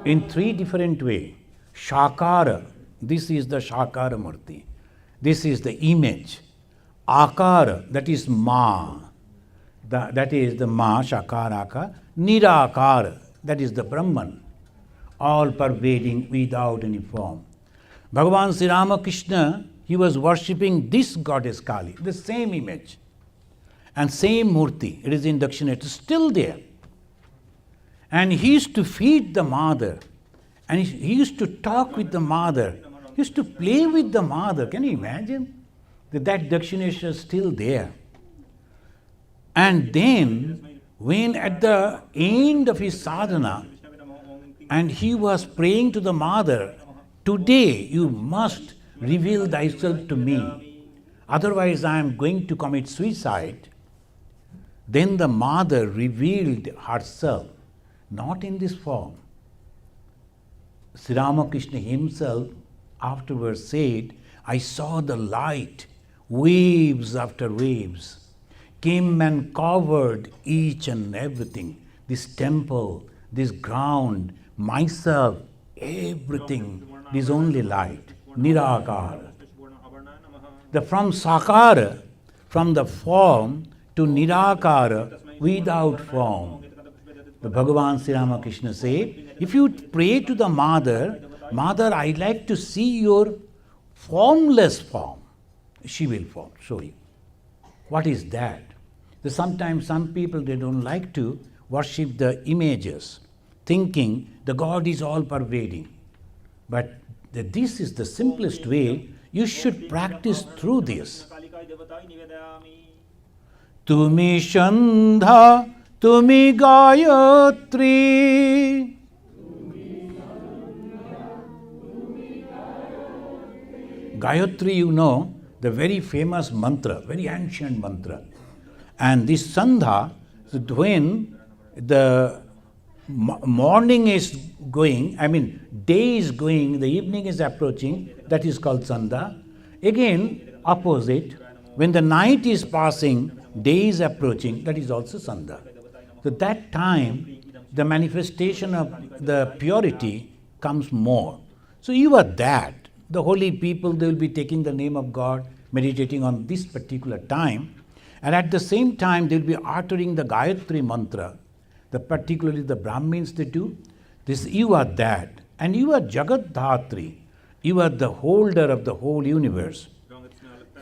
In three different ways. Shakara, this is the Shakara Murti. This is the image. Akara, that is Ma. That is the Ma, Shakaraka. Nirakara, that is the Brahman. All pervading without any form. Bhagavan Sri Ramakrishna, he was worshipping this goddess Kali, the same image. And same Murti, it is in Dakshinayana, still there. And he used to feed the mother. And he used to talk with the mother. He used to play with the mother. Can you imagine? That Dakshineshwar is still there. And then, when at the end of his sadhana, and he was praying to the mother, today you must reveal thyself to me. Otherwise, I am going to commit suicide. Then the mother revealed herself, not in this form. Sri Ramakrishna himself afterwards said, I saw the light, waves after waves, came and covered each and everything. This temple, this ground, myself, everything, this only light, Nirakara. From Sakara, from the form to Nirakara, without form. The Bhagavan Sri Ramakrishna said, if you pray to the Mother, Mother, I like to see your formless form. She will show you. What is that? Sometimes some people, they don't like to worship the images, thinking the God is all pervading. But this is the simplest way. You should practice through this. Tumi Shandha, Tumi Gayatri. Gayatri, you know, the very famous mantra, very ancient mantra. And this Sandha, so when the morning is going, day is going, the evening is approaching, that is called Sandha. Again, opposite, when the night is passing, day is approaching, that is also Sandha. So that time, the manifestation of the purity comes more. So you are that. The holy people, they will be taking the name of God, meditating on this particular time. And at the same time, they will be uttering the Gayatri mantra. Particularly the Brahmins, they do. This, you are that. And you are Jagat Dhatri. You are the holder of the whole universe.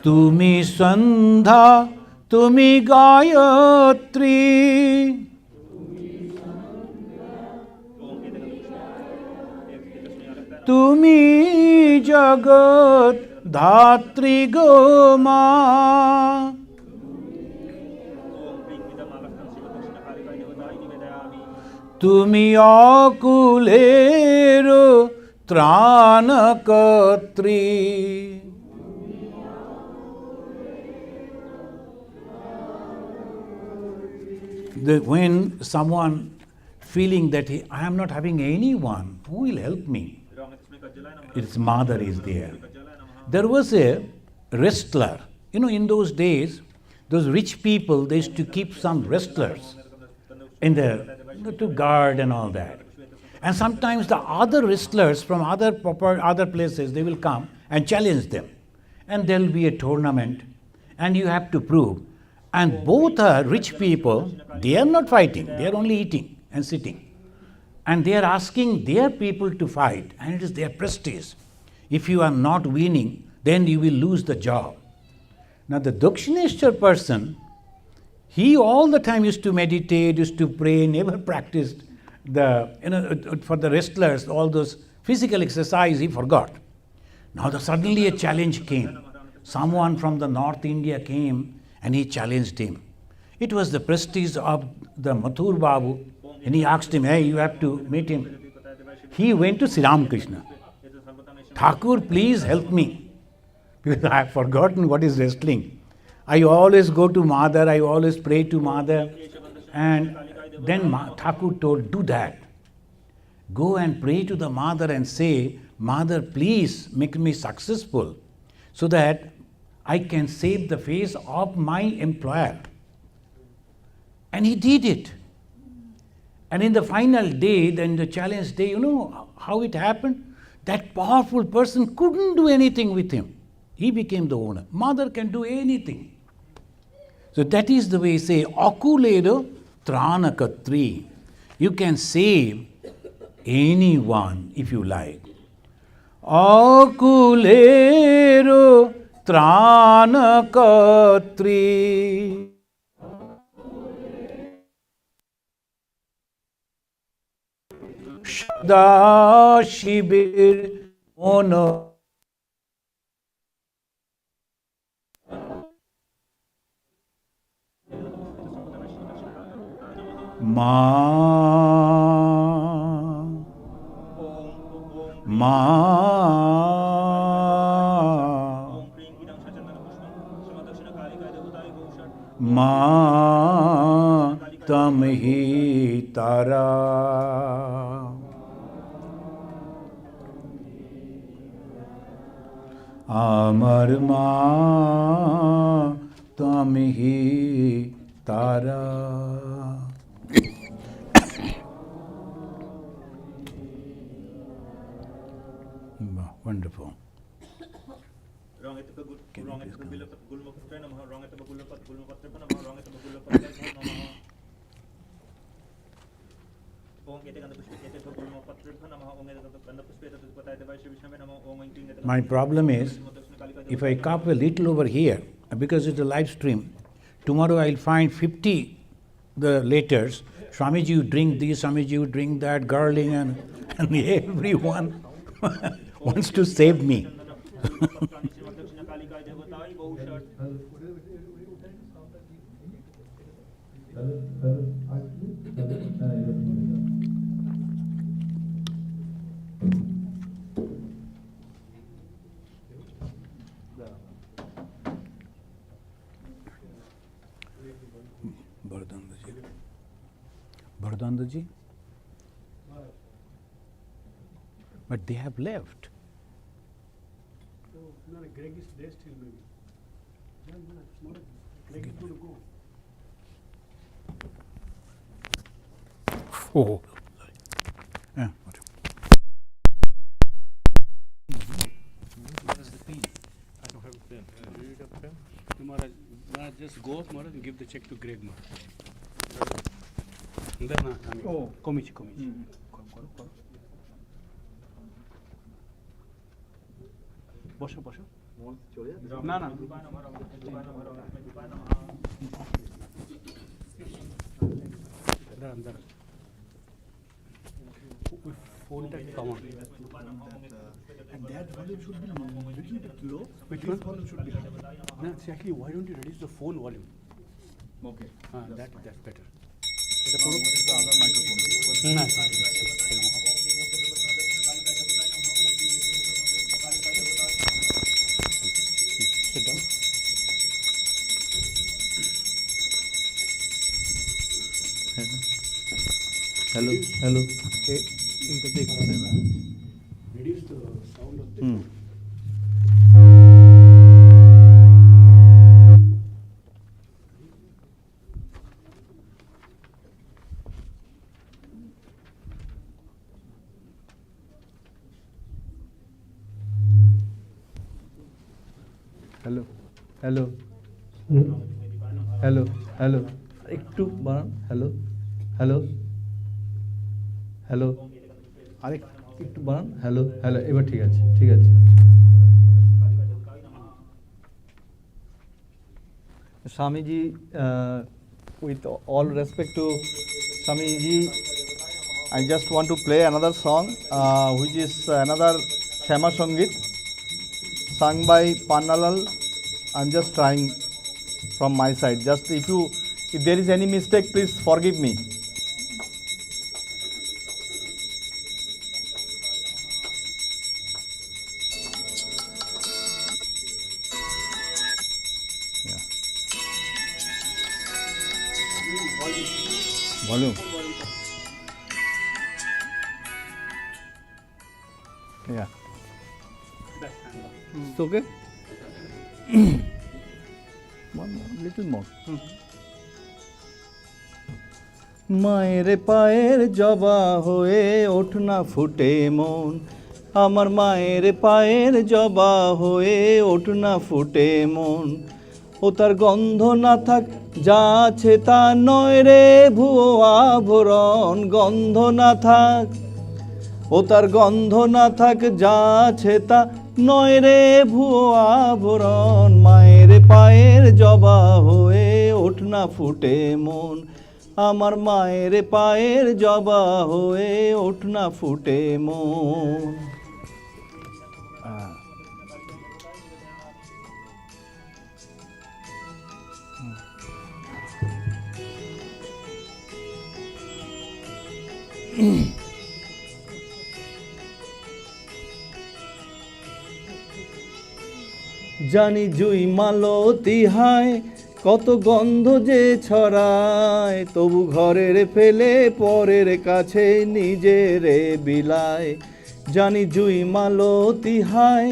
Tumi Sandha, Tumi Gayatri. Tumi Jagat Dhatri Goma. Tumi akulero tranakatri. When someone feeling that I am not having anyone, who will help me? Its mother is there. There was a wrestler. In those days, those rich people, they used to keep some wrestlers to guard and all that. And sometimes the other wrestlers from other places, they will come and challenge them. And there will be a tournament, and you have to prove. And both are rich people, they are not fighting, they are only eating and sitting. And they are asking their people to fight, and it is their prestige. If you are not winning, then you will lose the job. Now the Dakshineshwar person, he all the time used to meditate, used to pray, never practiced for the wrestlers, all those physical exercise, he forgot. Now suddenly a challenge came. Someone from the North India came and he challenged him. It was the prestige of the Mathur Babu, and he asked him, hey, you have to meet him. He went to Sri Ramakrishna. Thakur, please help me, because I have forgotten what is wrestling. I always go to Mother, I always pray to Mother. And then Thakur told, do that. Go and pray to the Mother and say, Mother, please make me successful so that I can save the face of my employer. And he did it. And in the final day, then the challenge day, you know how it happened? That powerful person couldn't do anything with him. He became the owner. Mother can do anything. So that is the way, say, Akulero Tranakatri. You can save anyone if you like. Akulero Tranakatri. Shada Shibir Ono. Ma तम ही तारा আমার মা তুমি হি তারা wonderful My problem is, if I cough a little over here, because it's a live stream, tomorrow I'll find 50 the letters. Swamiji, you drink this, Swamiji, you drink that, gargling, and everyone wants to save me. Bardhandaji? But they have left. No, Greg is there still maybe. Greg is going to go. Oh, sorry. Yeah, whatever. What is the pen? I don't have a pen. Do you have a pen? Tomorrow, just go tomorrow and give the check to Greg. Then, Komichi. বসো না দাঁড়ান ফোনটা common And that volume should be little bit low. Which This one? volume should be high. No, see, actually, why don't you reduce the phone volume? Okay. That's better. What is the other microphone? না Sit down. Hello. এইটাতে একটু দেবেন reduce the sound of the Hello. একটু বাড়ান। Hello আরেক একটু বাড়ান। Hello এবার ঠিক আছে Swamiji, with all respect to Swamiji, I just want to play another song, which is another Shama Sangit, sung by Pannalal. I'm just trying from my side. Just if there is any mistake, please forgive me. Volume. Yeah. It's okay? One more, little more. মায়ের পায়ের জবা হয়ে ওঠ না ফুটে মন, আমার মায়ের পায়ের জবা হয়ে ওঠ না ফুটে মন, ও তার গন্ধ না থাক যা আছে তা নয় রে ভুয়ো আভরণ, গন্ধ না থাক, ও তার গন্ধ না থাক যা আছে তা নয় রে ভুয়ো আভরণ, মায়ের পায়ের জবা হয়ে ওঠ না ফুটে মন, আমার মায়ের পায়ের জবা হয়ে ওঠ না ফুটে মন। জানি জুই মালতী হায় কত গন্ধ যে ছড়ায়, তবু ঘরের ফেলে পরের কাছে নিজেরে বিলায়। জানি জুই মালতী হায়,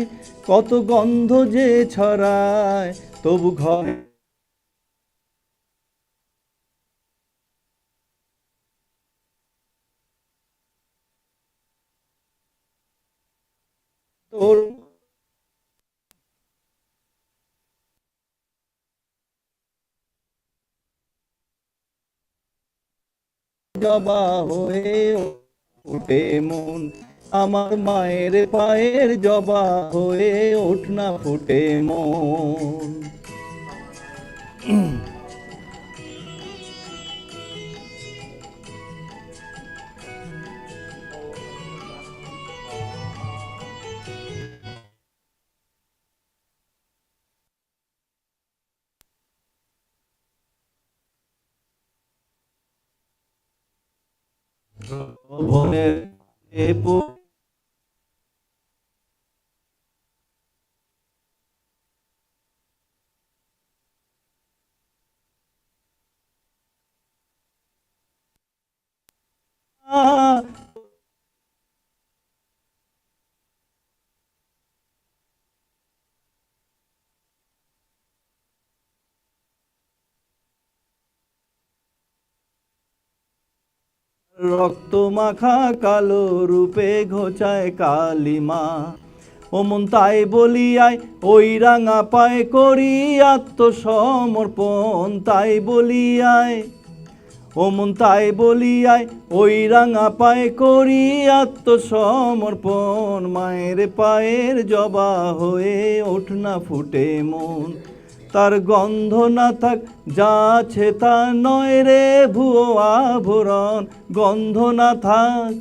কত গন্ধ যে ছড়ায়, তবু ঘরে তোর জবা হয়ে ওঠে মন, আমার মায়ের পায়ের জবা হয়ে ওঠ না ফুটে মন। ভোরের এ রক্ত মাখা কালো রূপে ঘোচায় কালিমা, ওমন তাই বলিয়ায় ওই রাঙা পায় করি আত্মসমর্পণ, তাই বলিয়ায় ওমন তাই বলিয়ায় ওই রাঙা পায় করি আত্মসমর্পণ। মায়ের পায়ের জবা হয়ে ওঠ না ফুটে মন, তার গন্ধ না থাক যা আছে তা নয় রে ভুয়ো আভরণ। গন্ধ না থাক,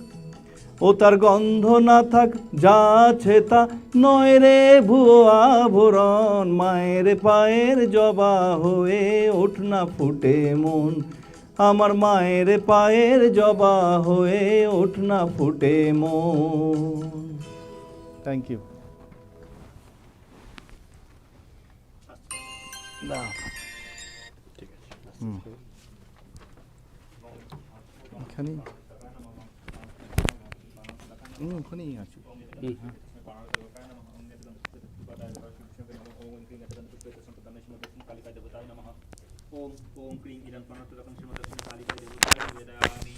ও তার গন্ধ না থাক যা আছে তা নয় রে ভুয়ো আভরণ। মায়ের পায়ের জবা হয়ে ওঠ না ফুটে মন, আমার মায়ের পায়ের জবা হয়ে ওঠ না ফুটে মন। Thank you. ঠিক আছে। এখানেই ওখানেই আছি। ओम ओम क्रीं इदं प्रणतोदकं श्रीमदस्मिन् कालिकाय देवताय निवेदयामि।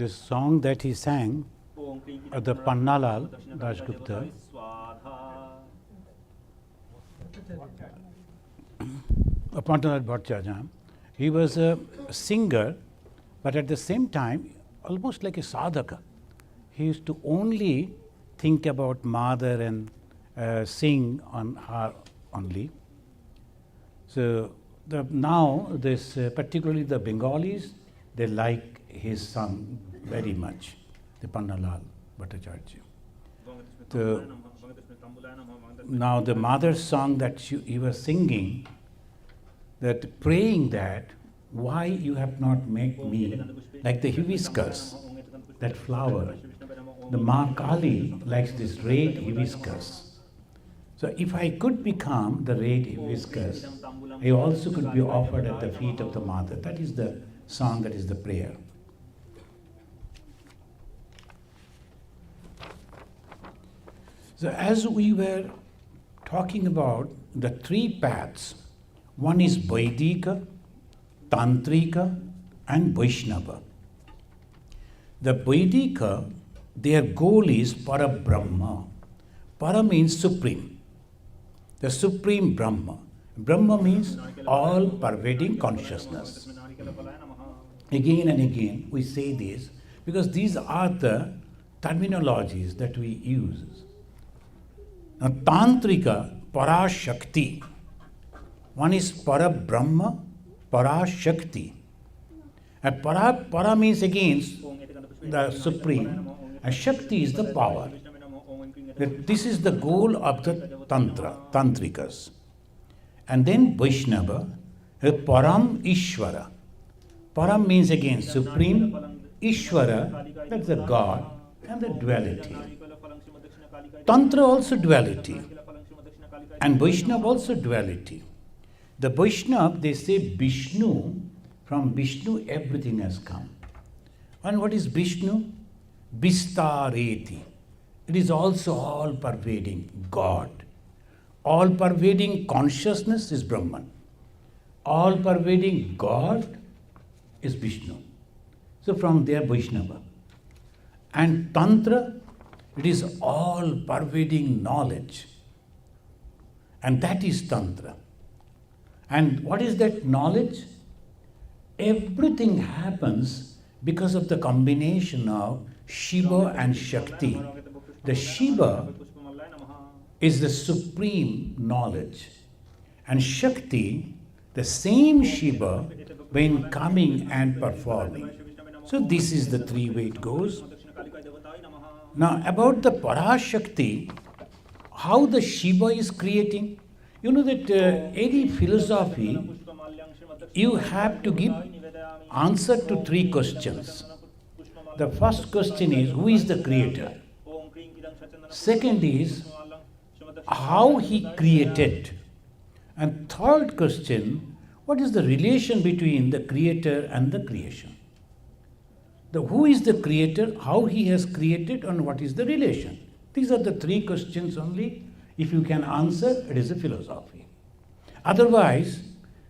This song that he sang at the Pannalal Dasgupta, Pannalal Bhattacharya, he was a singer, but at the same time, almost like a sadhaka. He used to only think about mother and sing on her only. So now this particularly the Bengalis, they like his song very much, the Pannalal Bhattacharya. Now the mother's song that he was singing, that praying that why you have not made me like the hibiscus, that flower. The Ma Kali likes this red hibiscus. So if I could become the red hibiscus, I also could be offered at the feet of the mother. That is the song, that is the prayer. So as we were talking about the three paths, one is Vaidika, Tantrika and Vaishnava. The Vaidika, their goal is Parabrahma. Para means supreme. The supreme Brahma. Brahma means all pervading consciousness. Again and again we say this because these are the terminologies that we use. Now Tantrika, Parashakti. One is Parabrahma, Parashakti. And para means against the supreme, and Shakti is the power. This is the goal of the Tantrikas. And then Vaishnava, Param Ishvara. Param means again supreme, Ishvara, that's the God, and the duality. Tantra also duality, and Vaishnava also duality. The Vaishnava, they say Vishnu, from Vishnu everything has come. And what is Vishnu? Vistareti. It is also all-pervading God. All-pervading consciousness is Brahman. All-pervading God is Vishnu. So from there Vaishnava. And Tantra, it is all-pervading knowledge. And that is Tantra. And what is that knowledge? Everything happens because of the combination of Shiva and Shakti. The Shiva is the supreme knowledge. And Shakti, the same Shiva, when coming and performing. So this is the three way it goes. Now about the Parashakti, how the Shiva is creating. You know that any philosophy, you have to give answer to three questions. The first question is, who is the creator? Second is, how he created. And third question, what is the relation between the creator and the creation? Who is the creator, how he has created, and what is the relation? These are the three questions only. If you can answer, it is a philosophy. Otherwise,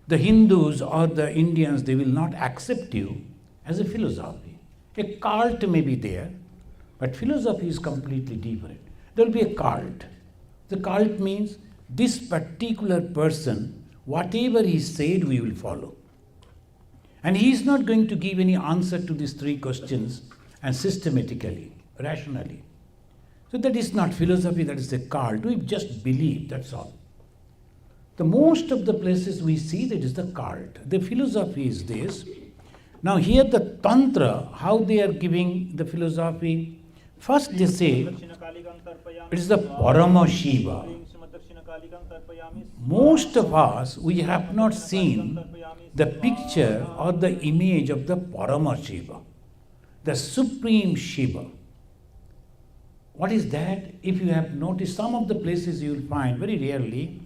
the Hindus or the Indians, they will not accept you as a philosophy. A cult may be there, but philosophy is completely different. There will be a cult. The cult means this particular person, whatever he said, we will follow. And he is not going to give any answer to these three questions and systematically, rationally. So that is not philosophy, that is a cult. We just believe, that's all. The most of the places we see, that is the cult. The philosophy is this. Now here the Tantra, how they are giving the philosophy. First they say, it is the Parama Shiva. Most of us, we have not seen the picture or the image of the Parama Shiva, the Supreme Shiva. What is that? If you have noticed, some of the places you will find, very rarely,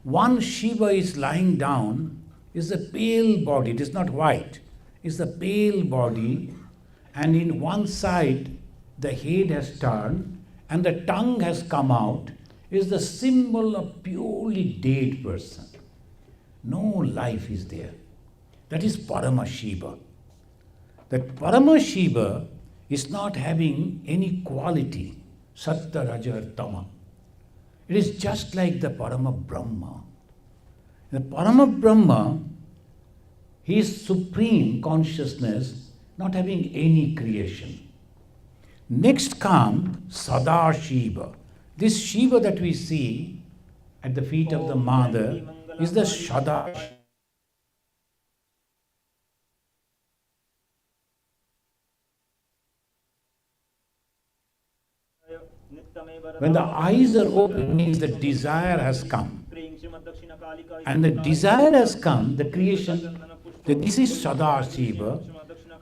one Shiva is lying down, is a pale body, it is not white, it's a pale body, and in one side the head has turned and the tongue has come out, is the symbol of purely dead person. No life is there. That is Parama Shiva. That Parama Shiva is not having any quality, Sattva, Raja, Tama. It is just like the Parama Brahma. The Parama Brahma, his supreme consciousness, not having any creation. Next comes Sada Shiva. This Shiva that we see at the feet of the mother is the Sada Shiva. When the eyes are open, means the desire has come. And the desire has come, the creation, this is Sada Shiva.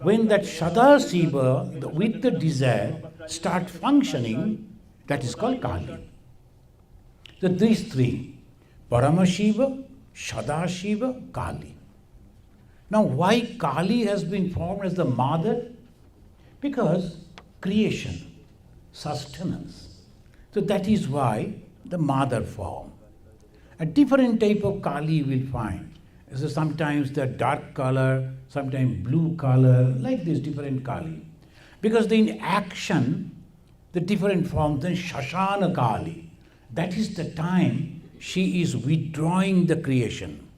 When that Sada Shiva, with the desire, start functioning, that is called Kali. So these three, Parama Shiva, Sada Shiva, Kali. Now why Kali has been formed as the mother? Because creation, sustenance. So that is why the mother form. A different type of Kali you will find. So sometimes the dark color, sometimes blue color, like this different Kali. Because in action, the different forms, then Shashana Kali. That is the time she is withdrawing the creation.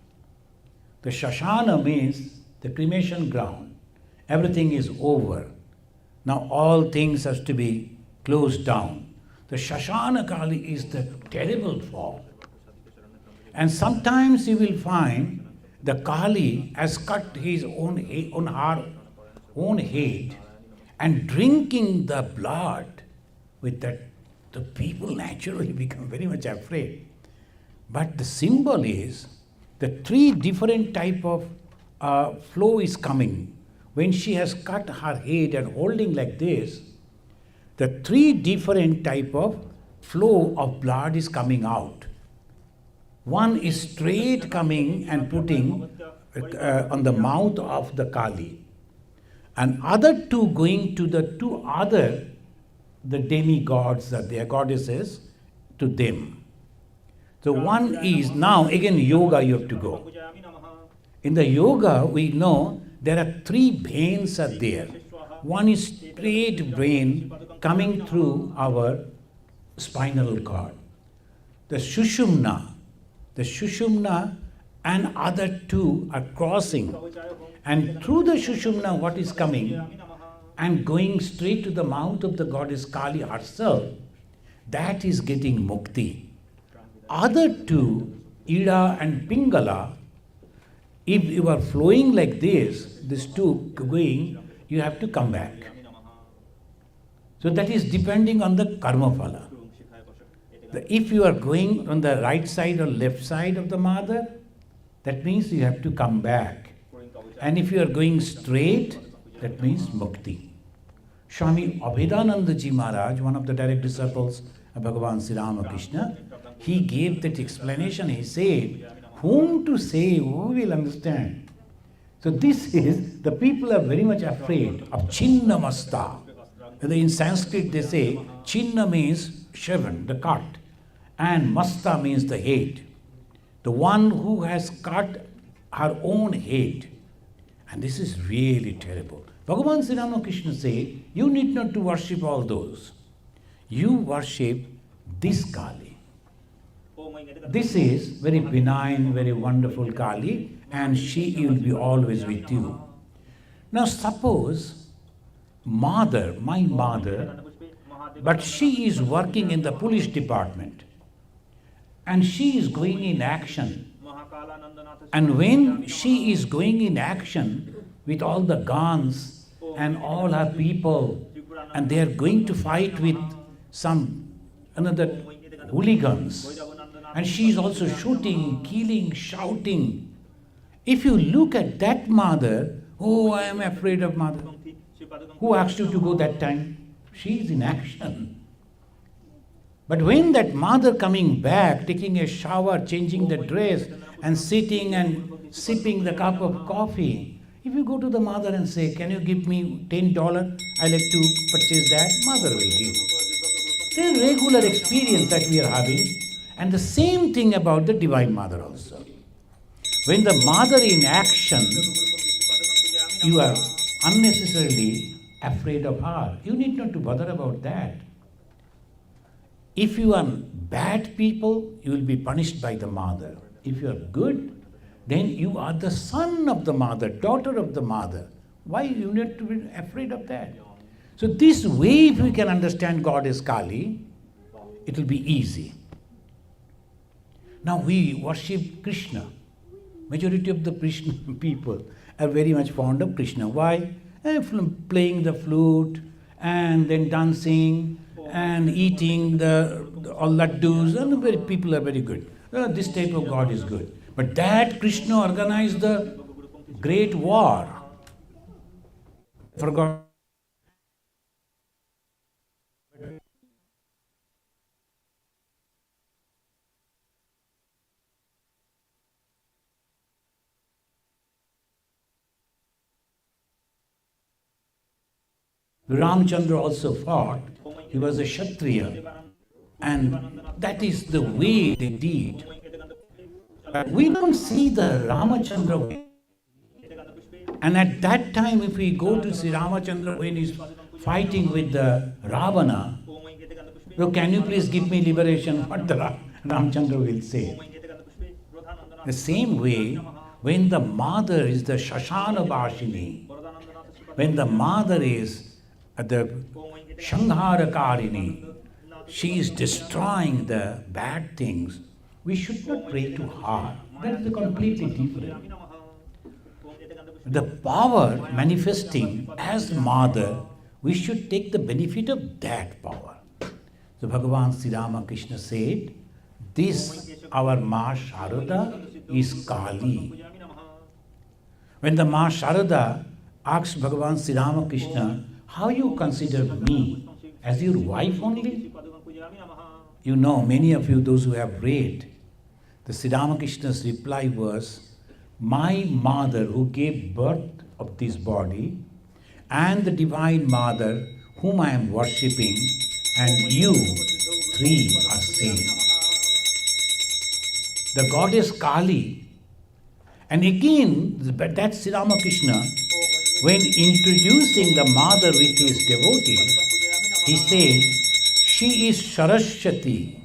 The Shashana means the cremation ground. Everything is over. Now all things has to be closed down. The Shashana Kali is the terrible form. And sometimes you will find the Kali has cut his on her own head and drinking the blood with that, the people naturally become very much afraid. But the symbol is the three different type of flow is coming. When she has cut her head and holding like this, the three different type of flow of blood is coming out. One is straight coming and putting on the mouth of the Kali, and other two going to the two other, the demigods, their goddesses, to them. So one is, now again yoga you have to go. In the yoga we know there are three veins are there. One is straight vein coming through our spinal cord. The Sushumna and other two are crossing. And through the Sushumna what is coming and going straight to the mouth of the goddess Kali herself, that is getting mukti. Other two, Ida and Pingala, if you are flowing like this, these two going, you have to come back. So that is depending on the karma phala. If you are going on the right side or left side of the mother, that means you have to come back. And if you are going straight, that means mukti. Swami Abhedananda Ji Maharaj, one of the direct disciples of Bhagavan Sri Ramakrishna, he gave that explanation. He said, whom to say, who will understand? So this is, the people are very much afraid of Chinna Masta. In Sanskrit they say, Chinna means shaven, the cut, and Masta means the head. The one who has cut her own head. And this is really terrible. Bhagavan Sri Ramakrishna say, you need not to worship all those. You worship this Kali. This is very benign, very wonderful Kali, and she will be always with you. Now suppose my mother, but she is working in the police department and she is going in action. And when she is going in action with all the guns and all her people, and they are going to fight with another hooligans, and she is also shooting, killing, shouting. If you look at that mother, oh, I am afraid of mother. Who asked you to go that time? She is in action. But when that mother coming back, taking a shower, changing the dress, and sitting and sipping the cup of coffee, if you go to the mother and say, can you give me $10? I like to purchase that, mother will give. It is a regular experience that we are having. And the same thing about the Divine Mother also. When the mother in action, you are unnecessarily afraid of her. You need not to bother about that. If you are bad people, you will be punished by the mother. If you are good, then you are the son of the mother, daughter of the mother. Why you need to be afraid of that? So this way, if we can understand Goddess Kali, it will be easy. Now we worship Krishna. Majority of the Krishna people are very much fond of Krishna. Why? Playing the flute and then dancing and eating all laddus, and people are very good. This type of God is good. But that Krishna organized the great war. Forgot. Ramchandra also fought. He was a Kshatriya. And that is the way they did. We don't see the Ramachandra way. And at that time, if we go to see Ramachandra when he's fighting with the Ravana, so can you please give me liberation? What the Ramchandra will say. The same way, when the mother is the Shashana Bhashini, when the mother is the Shanghara-karini, she is destroying the bad things, we should not pray to her. That is completely different. the power manifesting as mother, we should take the benefit of that power. So Bhagavan Sri Ramakrishna said, this our Ma Sharada is Kali. When the Ma Sharada asked Bhagavan Sri Ramakrishna, how you consider me? As your wife only? You know, many of you, those who have read, the Sri Ramakrishna's reply was, my mother who gave birth of this body and the divine mother whom I am worshipping and you three are same. The goddess Kali. And again, that's Sri Ramakrishna, when introducing the mother with his devotees, he said, she is Saraswati.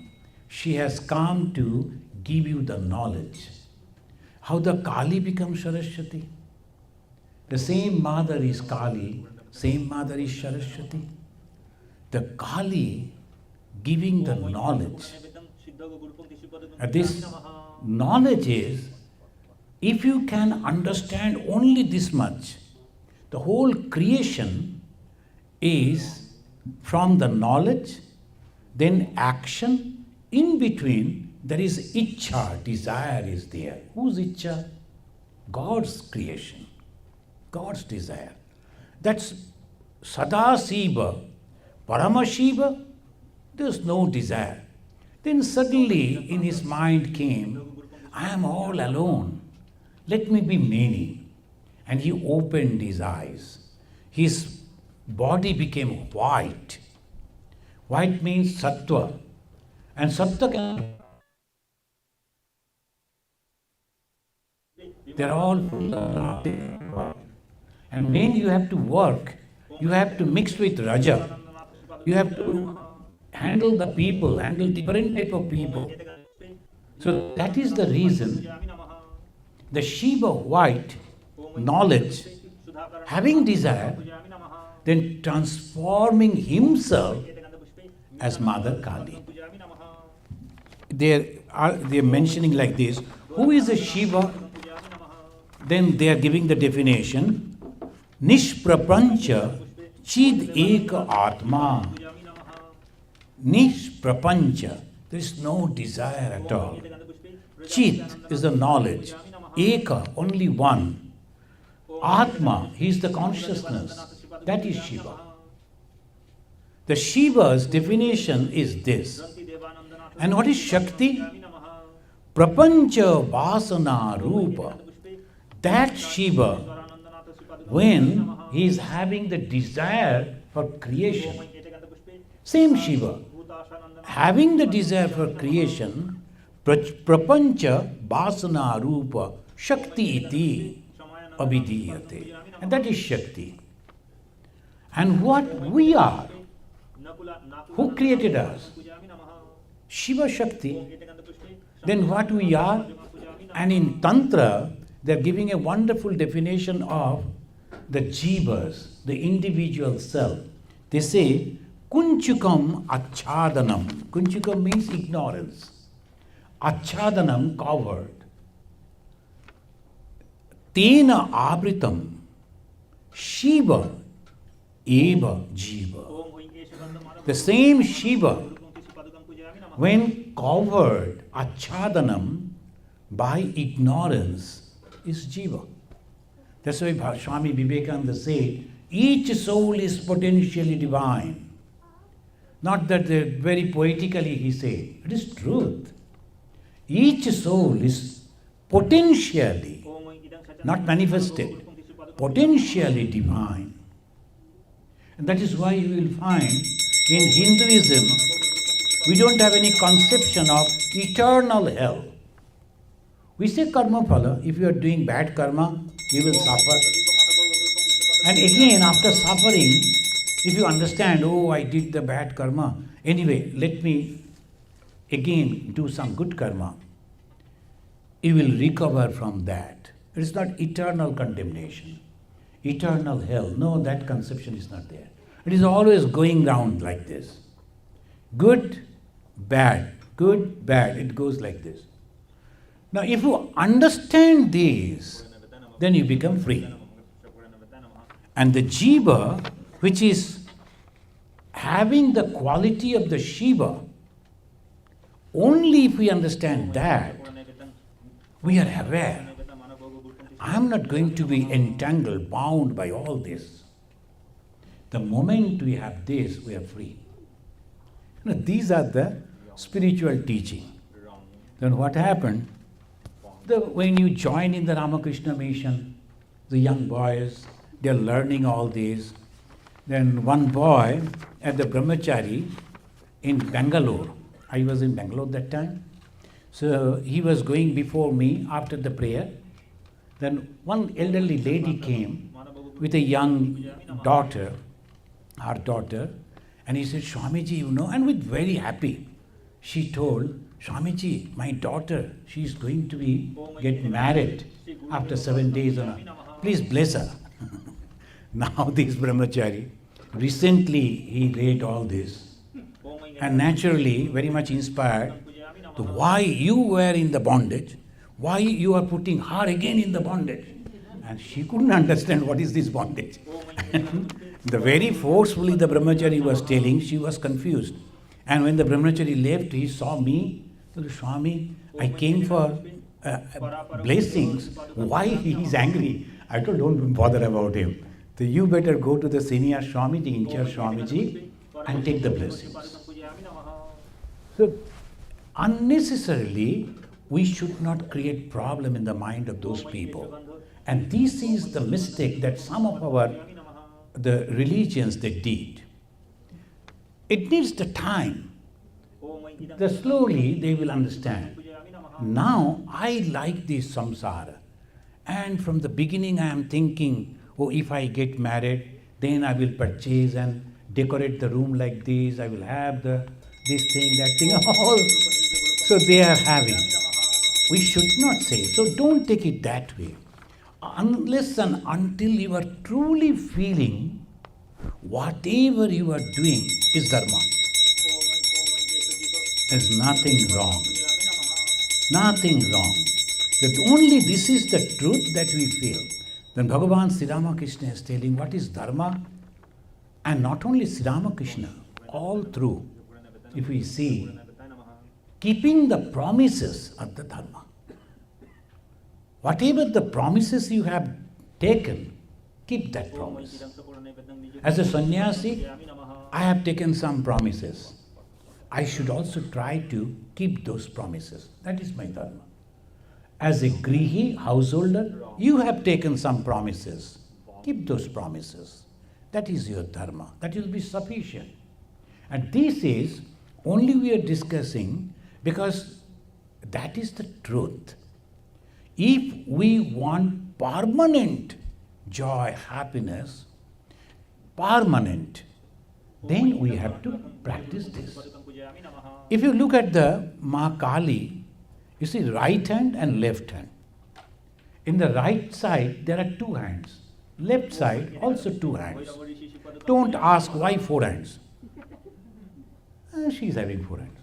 She has come to give you the knowledge. How the Kali becomes Saraswati? The same mother is Kali, same mother is Saraswati. The Kali giving the knowledge. And this knowledge is, if you can understand only this much, the whole creation is from the knowledge, then action, in between there is Ichcha, desire is there. Whose Ichcha? God's creation, God's desire. That's Sadasiva, Paramashiva, there's no desire. Then suddenly in his mind came, I am all alone, let me be many. And he opened his eyes. His body became white. White means sattva. And sattva can... They're all full of work. And when you have to work, you have to mix with Raja. You have to handle the people, handle different type of people. So that is the reason the Shiva white knowledge, having desire, then transforming himself as Mother Kali. They are mentioning like this, who is a Shiva? Then they are giving the definition, Nishprapancha Chid Eka Atma. Nishprapancha, there is no desire at all. Chit is the knowledge. Eka, only one. Atma, he is the consciousness. That is Shiva. The Shiva's definition is this. And what is Shakti? Prapancha Vasana Rupa. That Shiva, when he is having the desire for creation, same Shiva, having the desire for creation, Prapancha Vasana Rupa Shakti iti abhidiyate. And that is Shakti. And what we are, who created us? Shiva Shakti. Then what we are? And in Tantra, they are giving a wonderful definition of the jivas, the individual self. They say, Kunchukam Achhadanam. Kunchukam means ignorance. Achhadanam, covered. Tena Abritam. Shiva Eva Jiva. The same Shiva, when covered, Achhadanam, by ignorance, is Jiva. That's why Swami Vivekananda said, each soul is potentially divine. Not that very poetically he said, it is truth. Each soul is potentially, not manifested, potentially divine. And that is why you will find in Hinduism, we don't have any conception of eternal hell. We say karma phala, if you are doing bad karma, you will suffer. And again, after suffering, if you understand, oh, I did the bad karma, anyway, let me again do some good karma, you will recover from that. It is not eternal condemnation, eternal hell. No, that conception is not there. It is always going round like this. Good, bad, it goes like this. Now, if you understand these, then you become free. And the jiva, which is having the quality of the Shiva, only if we understand that, we are aware. I am not going to be entangled, bound by all this. The moment we have this, we are free. These are the spiritual teaching. Then what happened? When you join in the Ramakrishna mission, the young boys, they are learning all this. Then one boy at the brahmachari in Bangalore, I was in Bangalore that time, so he was going before me after the prayer. Then one elderly lady came with a young daughter, her daughter, and he said, Swamiji, and with very happy, she told, Swamiji, my daughter, she is going to get married after 7 days. Please bless her. Now this brahmachari, recently he read all this, and naturally very much inspired to why you were in the bondage, why you are putting her again in the bondage. And she couldn't understand what is this bondage. The very forcefully the brahmachari was telling, she was confused. And when the brahmachari left, he saw me. He said, Swami, I came for blessings. Why he is angry? I told, don't bother about him. So you better go to the senior Swamiji, in charge Swamiji, and take the blessings. So unnecessarily, we should not create problem in the mind of those people. And this is the mistake that some of the religions they did. It needs the time. Slowly they will understand. Now I like this samsara. And from the beginning I am thinking, if I get married, then I will purchase and decorate the room like this, I will have this thing, that thing, all. So they are having. We should not say. So don't take it that way. Unless and until you are truly feeling whatever you are doing is dharma. There's nothing wrong. Nothing wrong. That only this is the truth that we feel. Then Bhagavan Sri Ramakrishna is telling what is dharma, and not only Sri Ramakrishna, all through, if we see, keeping the promises are the dharma. Whatever the promises you have taken, keep that promise. As a sannyasi, I have taken some promises. I should also try to keep those promises. That is my dharma. As a grihi, householder, you have taken some promises. Keep those promises. That is your dharma. That will be sufficient. And this is only we are discussing because that is the truth. If we want permanent joy, happiness, permanent, then we have to practice this. If you look at the Ma Kali, you see right hand and left hand. In the right side, there are 2 hands. Left side, also 2 hands. Don't ask why 4 hands. She is having 4 hands.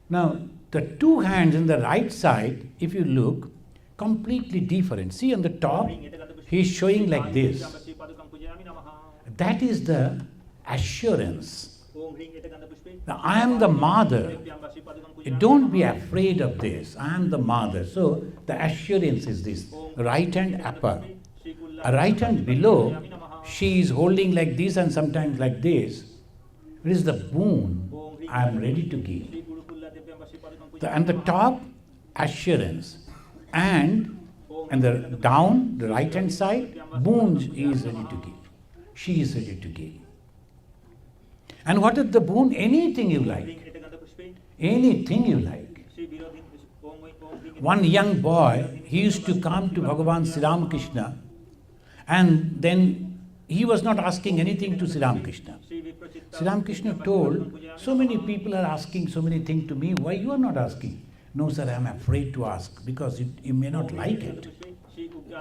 Now, the 2 hands in the right side, if you look, completely different. See on the top, he is showing like this. That is the assurance. Now, I am the mother. Don't be afraid of this. I am the mother. So the assurance is this. Right hand upper. A right hand below, she is holding like this and sometimes like this. It is the boon I am ready to give. And the top, assurance. And the down, the right hand side, boon is ready to give. She is ready to give. And what is the boon? Anything you like. Anything you like. One young boy, he used to come to Bhagavan Sri Ramakrishna, and then he was not asking anything to Sri Ramakrishna. Sri Ramakrishna told, so many people are asking so many things to me, why you are not asking? No sir, I am afraid to ask because you may not like it.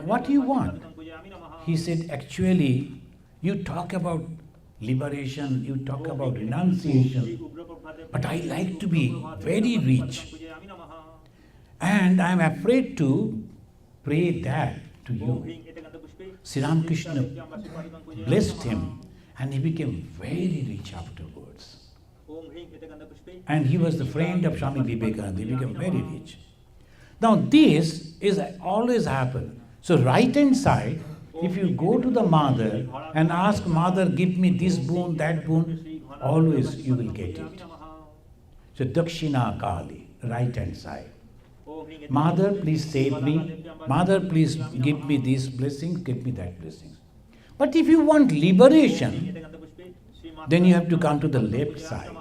What do you want? He said, actually, you talk about liberation, you talk about renunciation, but I like to be very rich. And I am afraid to pray that to you. Sri Ramakrishna blessed him and he became very rich afterwards. And he was the friend of Swami Vivekananda. He became very rich. Now this is always happen. So right hand side, if you go to the mother and ask mother, give me this boon, that boon, always you will get it. So Dakshina Kali, right hand side. Mother, please save me. Mother, please give me this blessing, give me that blessing. But if you want liberation, then you have to come to the left side.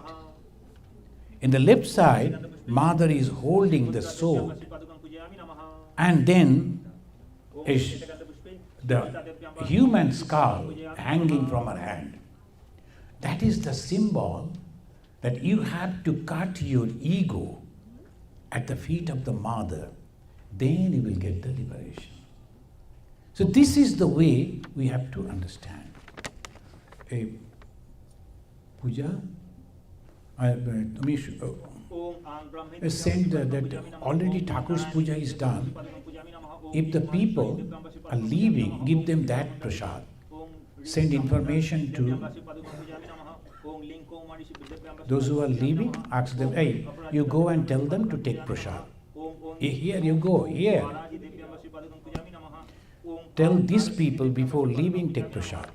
In the left side, mother is holding the sword, and then is the human skull hanging from her hand. That is the symbol that you have to cut your ego at the feet of the mother, then you will get the liberation. So this is the way we have to understand. A puja, I said that already Thakur's puja is done. If the people are leaving, give them that prasad. Send information to those who are leaving, ask them, hey, you go and tell them to take prasad. Here you go, here. Tell these people before leaving, take prasad.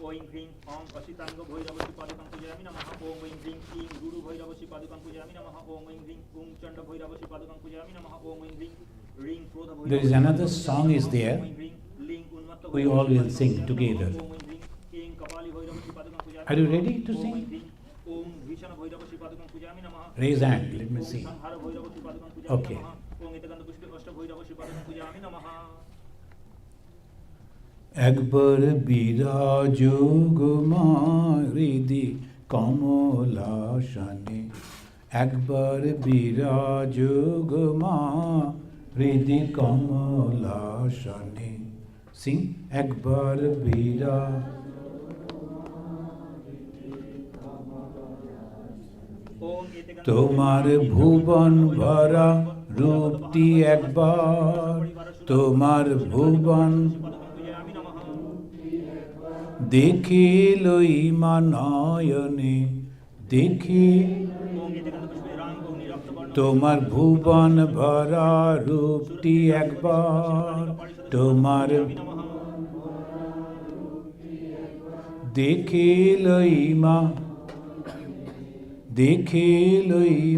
Oing Hring Om Asitanga Bhoiravashi Padukam Pujami Namaha Om Oing Hring King Guru Bhoiravashi Padukam Pujami Namaha Om Oing Hring Chanda Bhoiravashi Padukam Pujami Namaha Om Oing Hring Ring Krodha Bhoiravashi. There is another song is there. We all will sing together. Are you ready to sing? Raise hand, let me see. Okay. একবার বিরাজো গো মা হৃদি কমলাসনে, একবার বিরাজো গো মা হৃদি কমলাসনে। সিং একবার তোমার ভুবন ভরা রূপটি একবার, তোমার ভুবন দেখিলই মা নয়নে, দেখি তোমার ভুবন ভরা রূপটি একবার, তোমার দেখিলই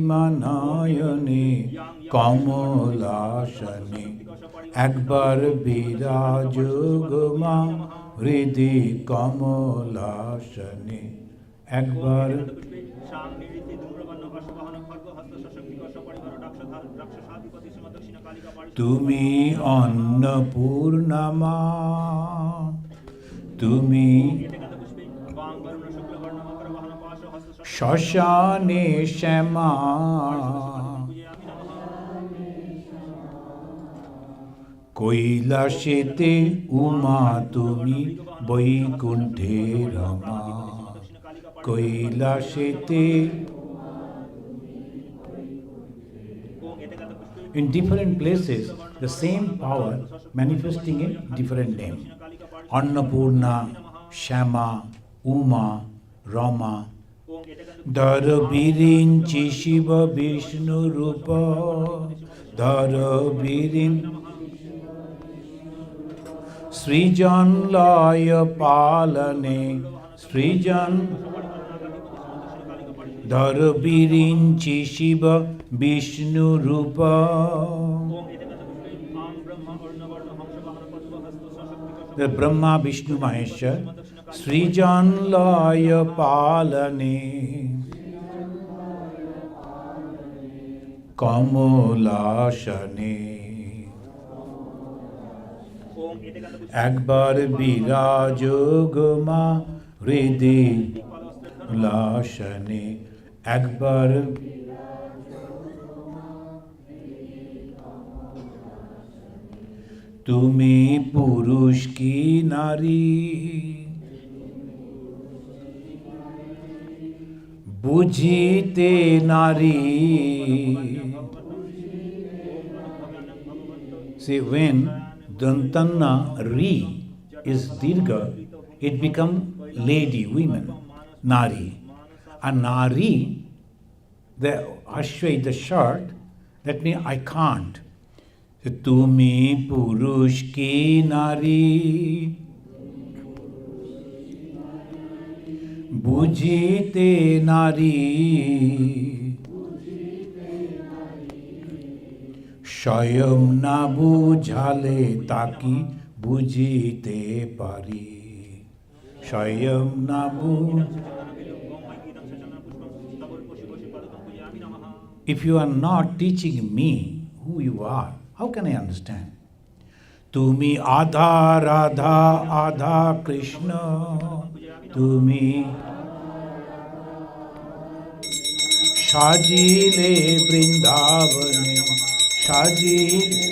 মা নয়নে কমলাসনে, একবার বিরাজ গো মা হৃদি কমলাসনে, একবার তুমি অন্নপূর্ণা মা, তুমি শ্মশানে শ্যামা, কৈলাসেতে উমা তুমি বৈকুণ্ঠে Rama, কৈলাসেতে। In different places, the same power manifesting in different name. Annapurna, Shama, Uma, Rama. Dhar birinchi Shiva Vishnu Rupa, Dhar birin Srijan Laya Palane, Srijan Dhar birinchi Shiva Vishnu Rupa. The Brahma Vishnu Maheshwar Srijan Laya Palane, Kamolasane, একবার বিরাজো গো মা হৃদি লাসনে, একবার তুমি পুরুষ কি নারী, বুঝিতে নারী। See, when Dantanna Ri is Dirgha, it becomes lady, women, Nari. And Nari, the Ashwa is the short, that means I can't. So, Tumi Purush ki Nari, Bujite Nari, স্বয়ং না বুঝালে তাকি বুঝিতে পারি, স্বয়ং না If you are not teaching me who you are, how can I understand? তুমি আধা রাধা আধা কৃষ্ণ, তুমি সাজিলে বৃন্দাবনে, সাজিলে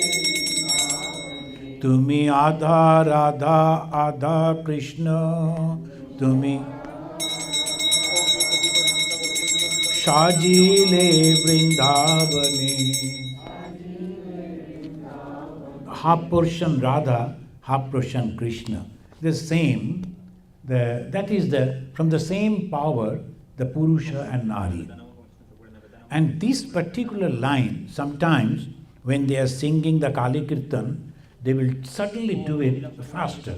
তুমি আধা রাধা আধা কৃষ্ণ, তুমি সাজিলে বৃন্দাবনে। Half portion Radha, half portion Krishna. The same, that is from the same power, the Purusha and Nari. And this particular line, sometimes when they are singing the Kali Kirtan, they will suddenly do it faster.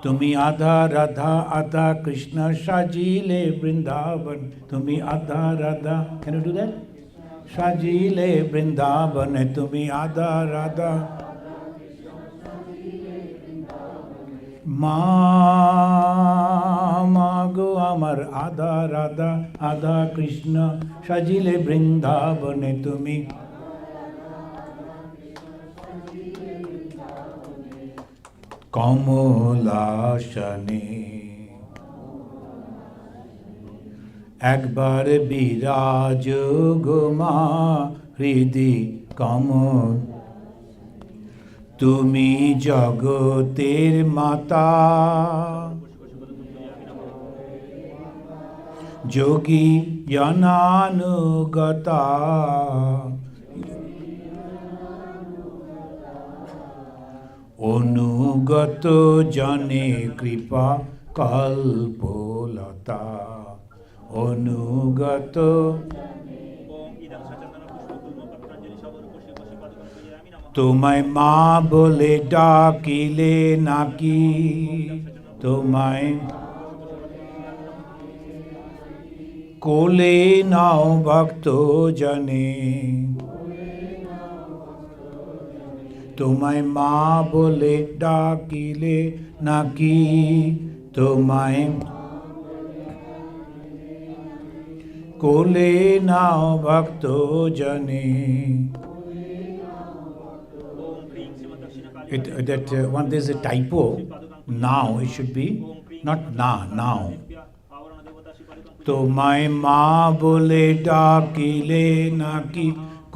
Tumi Adha Radha Adha Krishna Shajile Vrindavan. Tumi Adha Radha. Can you do that? Shajile Vrindavan. Tumi Adha Radha. Mago Amar Adha Radha Adha Krishna Shajile Vrindavane Tumi Kamalashane Ekbar Biraj Goma Hridi Kamal তুমি জগতের মাতা, যোগী জনানুগতা, অনুগত জনে কৃপা কল্পলতা, অনুগত তোমায় মা বলে ডাকিলে নাকি, তোমায় কোলে নাও ভক্ত জনে, তোমায় মা বলে ডাকিলে নাকি, তোমায় কোলে নাও ভক্ত জনে। One there's a typo. Now it should be not na, now. তোমায় মা বলে ডাকিলে নাকি,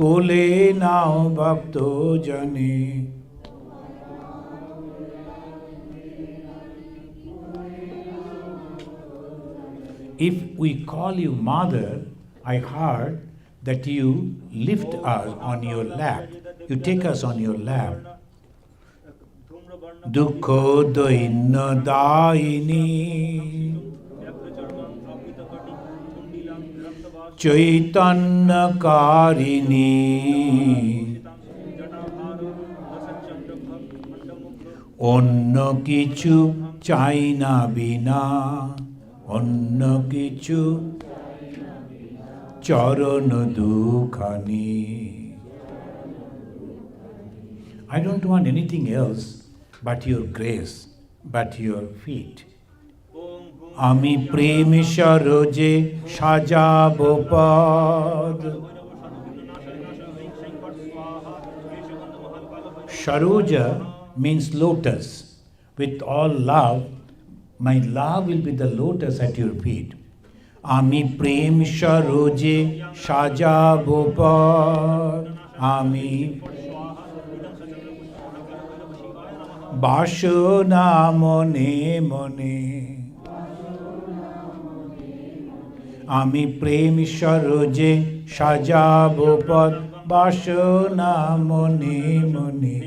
কোলে নাও ভক্ত জনে। If we call you mother, I heard that you lift us on your lap. You take us on your lap. দুঃখ দৈন্য দায়িনী চৈতন্যকারিণী, অন্য কিছু চাই না বিনা, অন্য কিছু চরণ দুখানি। I don't want anything else but your grace, but your feet. আমি প্রেম সরোজে সাজাবো পদ, Saroja means lotus. With all love, my love will be the lotus at your feet. আমি প্রেম সরোজে সাজাবো পদ, আমি বাসনা মনে মনে আমি প্রেম সরোজে সাজাবো পথ বাসনা মনে মনে।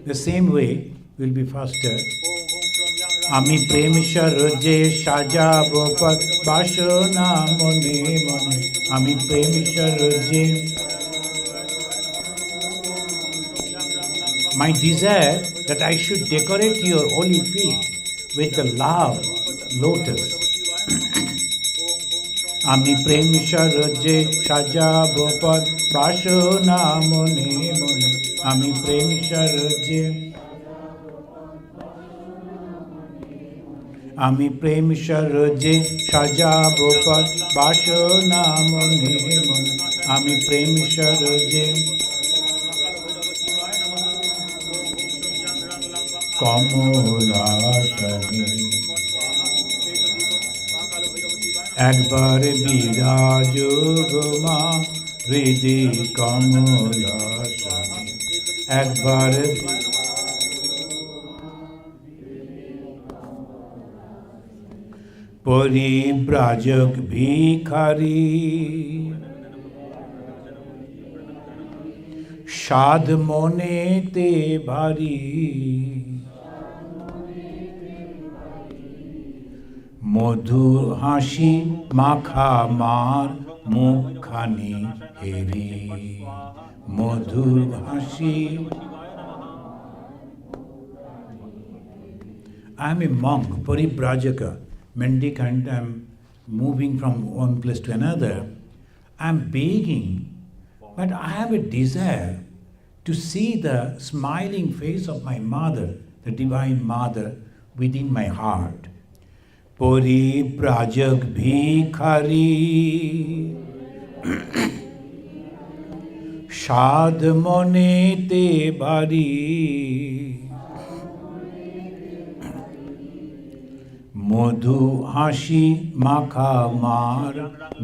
The same way will be faster. আমি প্রেম সরোজে সাজাবো পথ বাসনা মনে মনে আমি প্রেম সরোজে। My desire that I should decorate your holy feet with the love lotus. আমি প্রেম সরোজে সাজাবো পথ বাসনা মনে মনে আমি প্রেম সরোজে। আমি প্রেম সরোজে সাজাবো পথ বাসনা মনে মনে আমি প্রেম সরোজে। কমলাসনে একবার বিরাজ গো মা হৃদি কমলাসনে একবার। পরিব্রাজক ভিখারি সাধ মনেতে ভারী মধুর হাসি মাখা মার মুখখানি হেরি মধুর হাসি। I am a monk, paribrajaka, mendicant. I am moving from one place to another. I am begging, but I have a desire to see the smiling face of my mother, the divine mother, within my heart. পরিব্রাজক ভিখারি সাধ মনেতে ভারী মধু হাসি মাখা মার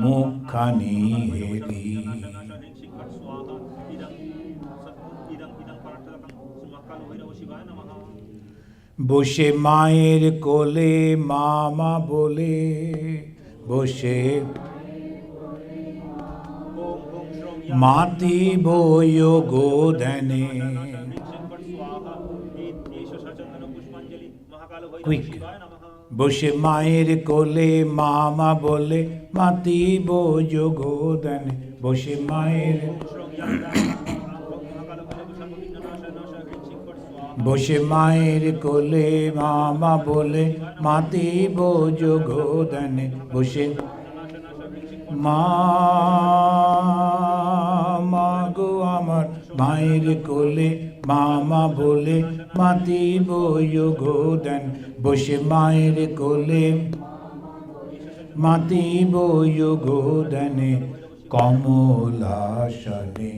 মুখখানি হেরি। বসে মায়ের কোলে মামা বলে বসে মাতি বয় গোধনে। কুইক বসে মায়ের কোলে মামা বলে মাতি বয় গোধনে বসে মায়ের বসে মায়ের কোলে মামা বলে মাতিব যোগদানে বসে মা গো আমার মায়ের কোলে মামা বলে মাতিব যোগদান বসে মায়ের কোলে মাতিব যোগদানে কমলাসনে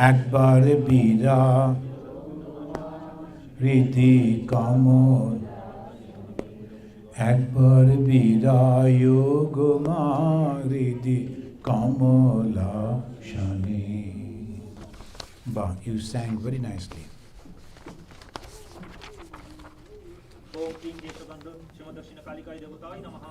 একবার বিরা রীতি কমল একবার বিরায় গো মা হৃদি কমলাসনে। Bah, you sang very nicely. ओम क्लीं देशबन्ध श्रीमदक्षिण कालिकाय देवताय नमः।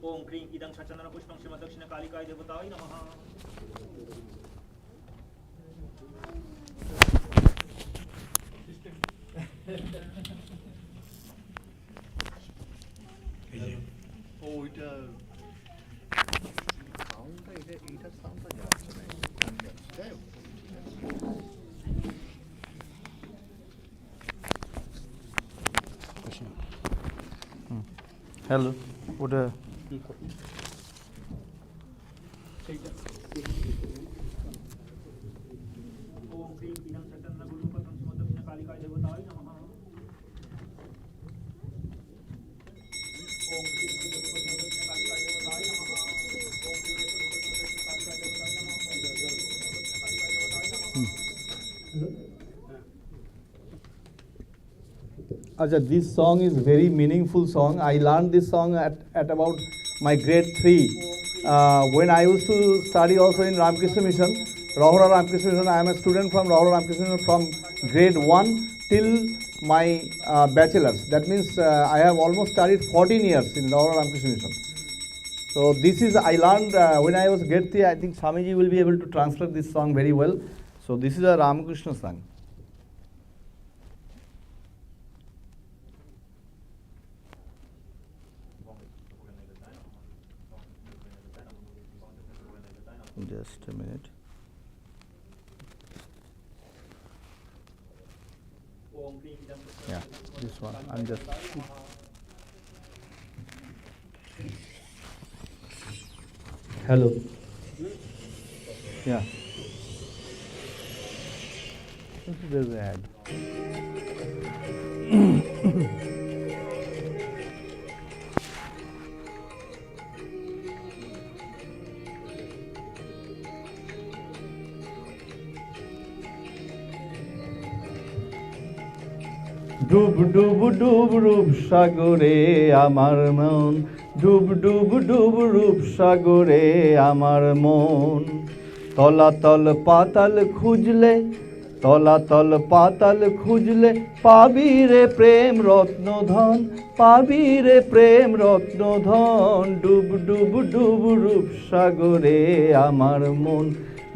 ओम क्लीं इदं सचन्दन पुष्पं श्रीमदक्षिण कालिकाय देवताय नमः। হ্যালো ওটা ओम क्लीं इदं सचन्दन गुरुपत्रं श्रीमदक्षिण कालिकाय देवताय नमः। ओम क्लीं श्रीमदक्षिण कालिकाय देवताय नमः। ओम क्लीं श्रीमदक्षिण कालिकाय देवताय नमः। Acha, this song is very meaningful song. I learned this song at about my grade 3. When I used to study also in Ramakrishna Mission, Rahura Ramakrishna Mission. I am a student from Rahura Ramakrishna Mission from grade 1 till my bachelor's. That means I have almost studied 14 years in Rahura Ramakrishna Mission. So this is, I learned when I was grade 3. I think Swamiji will be able to translate this song very well. So this is a Ramakrishna song. Just a minute. Yeah, this one. I'm just. Hello. Yeah. There's an ad. ডুব ডুব ডুব রূপ সাগরে আমার মন, ডুব ডুব ডুব রূপ সাগরে আমার মন, তলাতল পাতাল খুঁজলে, তলাতল পাতাল খুঁজলে পাবি রে প্রেম রত্নধন, পাবি রে প্রেম রত্নধন, ডুব ডুব ডুব রূপ সাগরে আমার মন,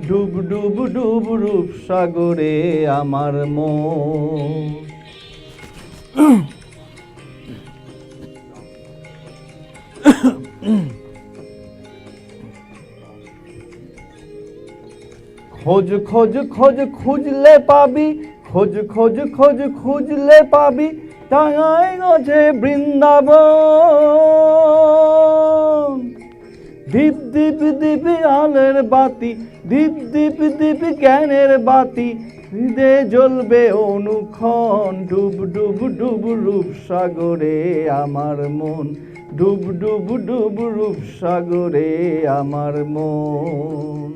ডুব ডুব ডুব রূপ সাগরে আমার মন। খোঁজ খোঁজ খোঁজ খুঁজলে পাবি, খোঁজ খোঁজ খোঁজ খুঁজলে পাবি, টাঙায় গছে বৃন্দাবন, দীপ দীপ দীপ আলের বাতি, দীপ দীপ দীপ জ্ঞানের বাতি, হৃদয়ে জ্বলবে অনুক্ষণ, ডুব ডুব ডুব রূপ সাগরে আমার মন, ডুব ডুব ডুব রূপ সাগরে আমার মন।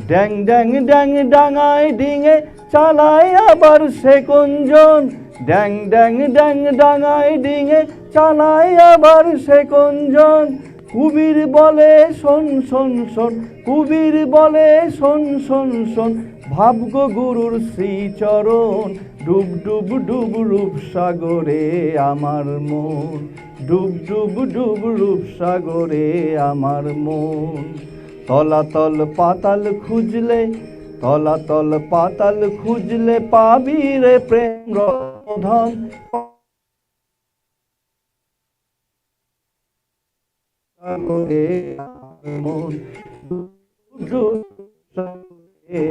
ড্যাং ড্যাং ড্যাং ডাঙায় ডিঙে চালায় আবার সে কোনজন, ড্যাং ড্যাং ড্যাং ডাঙায় ডিঙে চালায় আবার সে কোনজন, কুবির বলে শোন শোন শোন, কুবির বলে শোন শোন শোন, ভাবগো গুরুর শ্রীচরণ, ডুব ডুব ডুব রূপ সাগরে আমার মন, ডুব ডুব ডুব রূপ সাগরে আমার মন, তলাতল পাতাল খুঁজলে, তলাতল পাতাল খুঁজলে পাবি রে প্রেম রত্নধন, সাগরে আমার মন, ডুব ডুব সাগরে।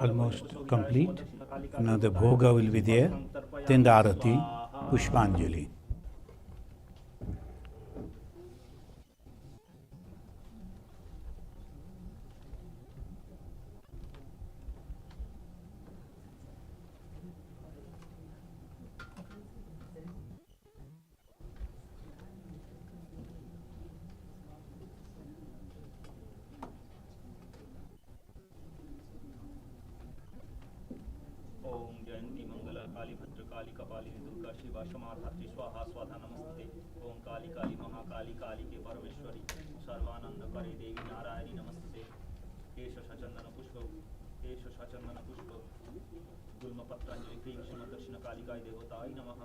Almost complete. Now the bhoga will be there. Then the arati, pushpanjali. कपालिनी दुर्गा शिवा समाधात्री स्वाहा स्वाधा नमस्ते। ओम काली काली महाकाली काली के परमेश्वरी सर्वानंद करे देवी नारायणी नमस्ते। एष सचंदन पुष्प गुल्म पत्रांजलि क्रीं श्रीमद दक्षिण कालिकाय देवताय नमः।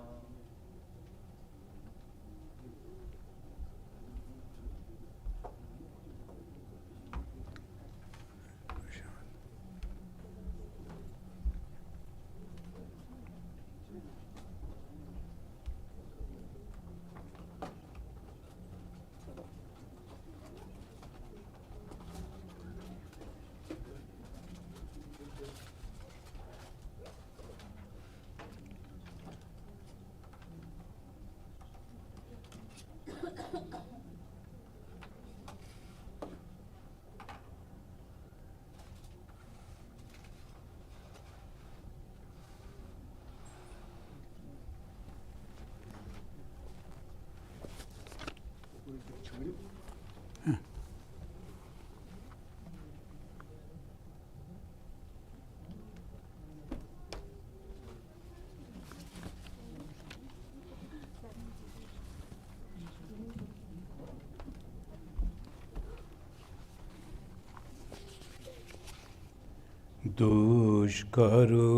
দোষ করো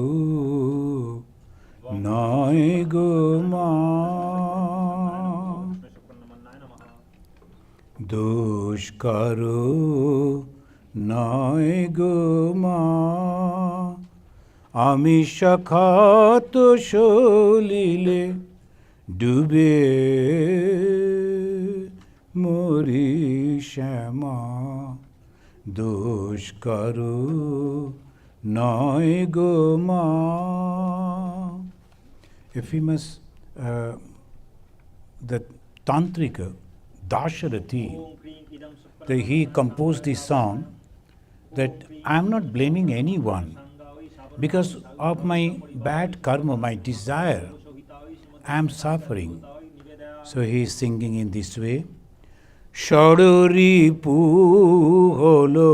নয় গো মা, দোষ করো নয় গো মা, আমি সখাত সলিলে ডুবে মরি শ্যামা, দোষ করো নয় গো মা। A famous the Tantrika Dasharati, he composed this song that I am not blaming anyone because of my bad karma, my desire, I am suffering. So he is singing in this way. ষড়রিপু হলো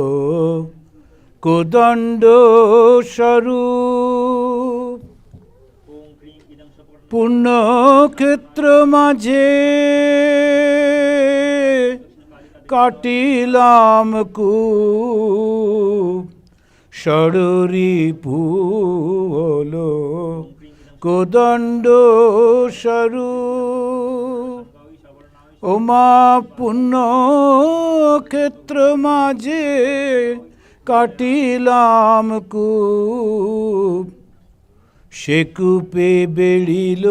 কোদণ্ড স্বরূপ, পুণ্যক্ষেত্র মাঝে কাটিলাম কূপ, ষড়রিপু হলো কোদণ্ড স্বরূপ, ওমা পুণ্যক্ষেত্র মাঝে কাটিলাম কূপ, সে কূপে বেড়িল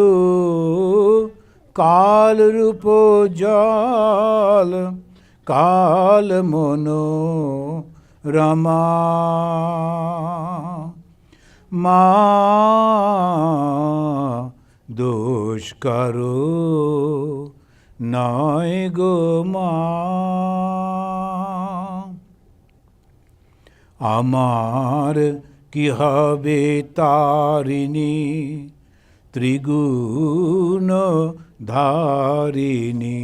কাল রূপ জল, কাল মনো রমা, মা দোষ করো নয় গো মা, আমার কি হবে তারিণী ত্রিগুণ ধারিণী,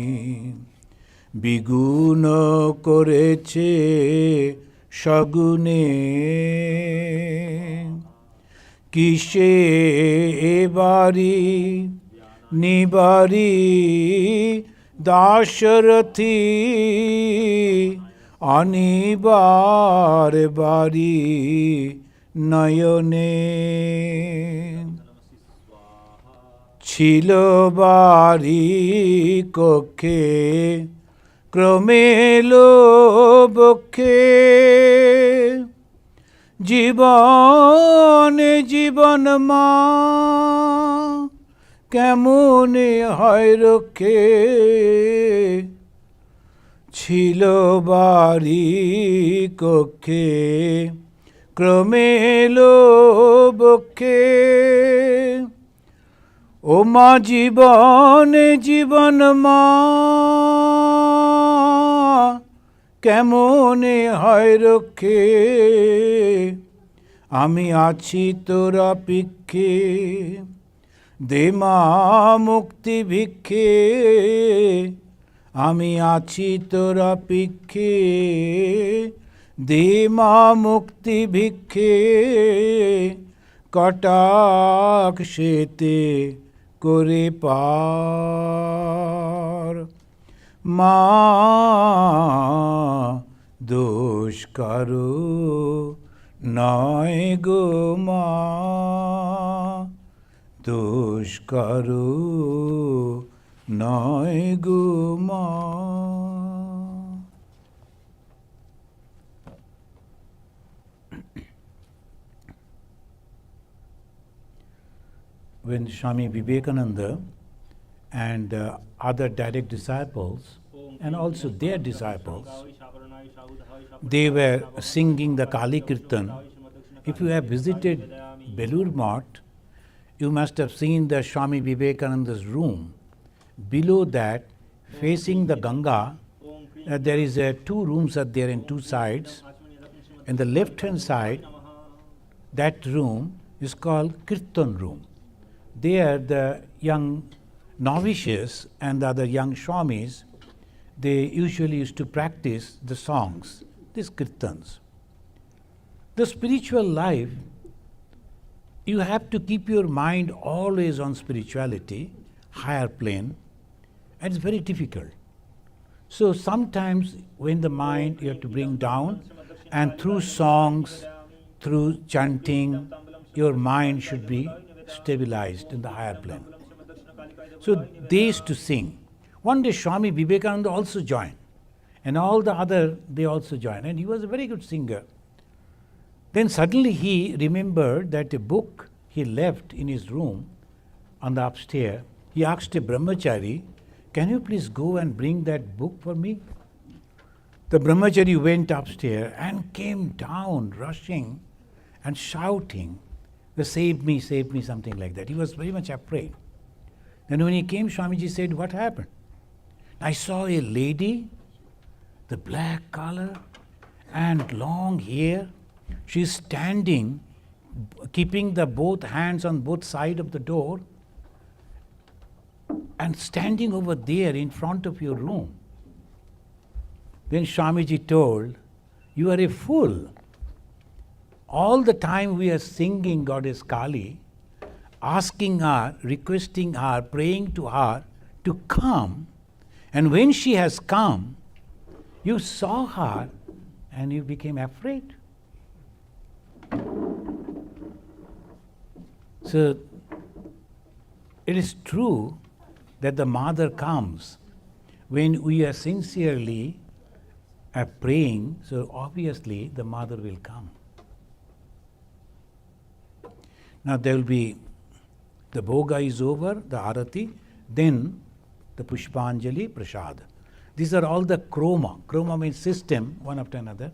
বিগুণ করেছে সগুণে, কিসে এবারি নিবারি দাশরথী, অনিবার বারি নয়নে, ছিল বারি কক্ষে ক্রমে বক্ষে, জীবনে জীবন মা কেমনে হয় রক্ষে, ছিল বারি কক্ষে ক্রমে বক্ষে, ও মা জীবনে জীবন মা কেমনে হয় রক্ষে, আমি আছি তোরা পিক্ষে দে মা মুক্তি ভিক্ষে, আমি আছি তোরা পিক্ষে দে মা মুক্তি ভিক্ষে, কটাক্ষেতে করে পার মা দোষ কারো নয় গো মা দোষ কারো নয় গো মা। When Swami Vivekananda and other direct disciples and also their disciples, they were singing the Kali Kirtan. If you have visited Belur Math, you must have seen the Swami Vivekananda's room. Below that, facing the Ganga, there is two rooms are there in two sides. In the left-hand side, that room is called Kirtan room. There, the young novices and the other young swamis, they usually used to practice the songs, these kirtans. The spiritual life, you have to keep your mind always on spirituality, higher plane, and it's very difficult. So sometimes when the mind you have to bring down, and through songs, through chanting, your mind should be stabilized in the higher plane. So they used to sing. One day Swami Vivekananda also joined, and all the other, they also joined, and he was a very good singer. Then suddenly he remembered that a book he left in his room on the upstairs. He asked a brahmachari, "Can you please go and bring that book for me?" The brahmachari went upstairs and came down rushing and shouting, save me, something like that. He was very much afraid. Then when he came, Swamiji said, "What happened?" "I saw a lady, the black color and long hair. She's standing, keeping the both hands on both sides of the door and standing over there in front of your room." Then Swamiji told, "You are a fool. All the time we are singing Goddess Kali, asking her, requesting her, praying to her to come, and when she has come, you saw her and you became afraid." So it is true that the mother comes when we are sincerely praying, so obviously the mother will come. Now there will be, the bhoga is over, the arati, then the pushpanjali, prasad. These are all the kroma. Kroma means system, one after another.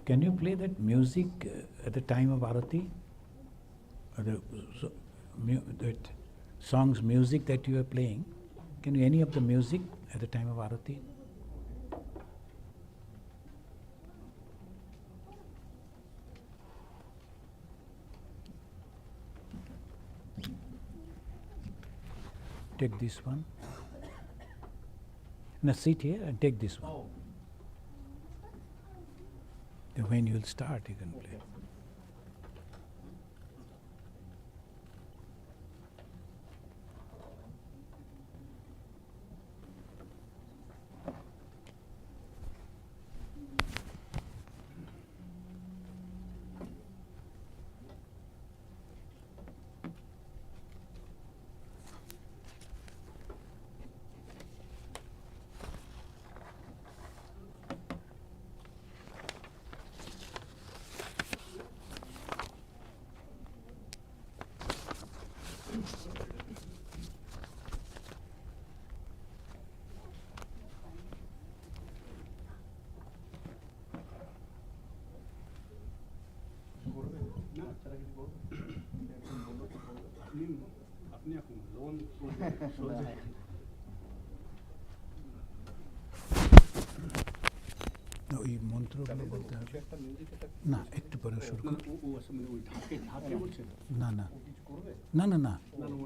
Can you play that music at the time of Arati? That song's music that you are playing? Can you any of the music at the time of Arati? Take this one. Now sit here and take this one. Then when you'll start, you can play. বাচ্চারা কিছু করবে? একজন বললো তো করবে। আপনি এখন loan ওই মন্ত্রগুলো বলতে হবে কিছু একটা মিউজিক একটা না, একটু পরে শুরু কর। ও আসলে ওই ঢাকে বলছেন না না ও কিছু করবে? না না না, না না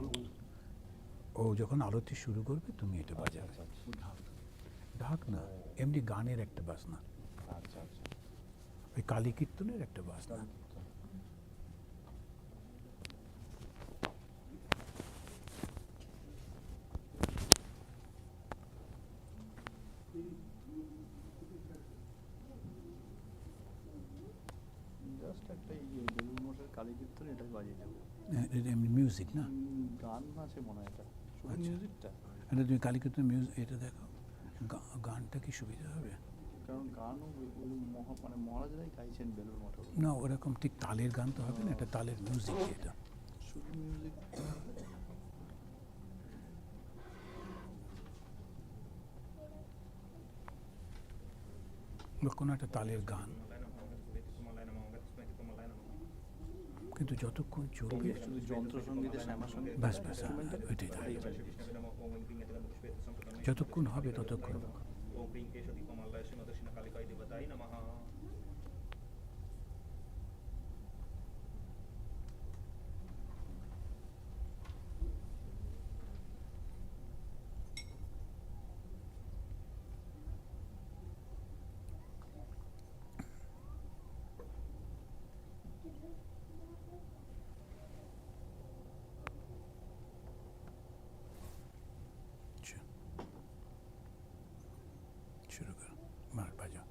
ও যখন আরতি শুরু করবে তুমি এটা বাজাবে। ঢাক না, এমনি গানের একটা বাজনা, আচ্ছা আচ্ছা। ওই কালী কীর্তনের একটা বাজনা। জাস্ট একটা বেলুর মশার কালী কীর্তন এটাই বাজিয়ে দেবো। এটা এমনি মিউজিক না, গান আছে মনে হয় এটা, শুধু আচ্ছা। মিউজিকটা। এটা তুমি কালী কীর্তন মিউজিক এটা দেখো, গানটা কি সুবিধা হবে? কারণ গানও ওই মানে মহারাজরাই গাইছেন বেলুর মঠে। না ওরকম ঠিক তালের গান তো হবে না, এটা তালের মিউজিক এটা। শুধু মিউজিক। বা কোনো একটা তালের গান, কিন্তু যতক্ষণ চলবে শুধু যন্ত্রসঙ্গীতে শ্যামাসঙ্গীত ব্যাস ব্যাস, ওইটাই দাঁড়িয়ে যাবে। যতক্ষণ হবে ততক্ষণ। ওম ক্রিং কেশবী কমলায় শ্রীমদর্শিনা কালিকায় দেবতায় নমঃ। শুরু করো, মার বাজাও।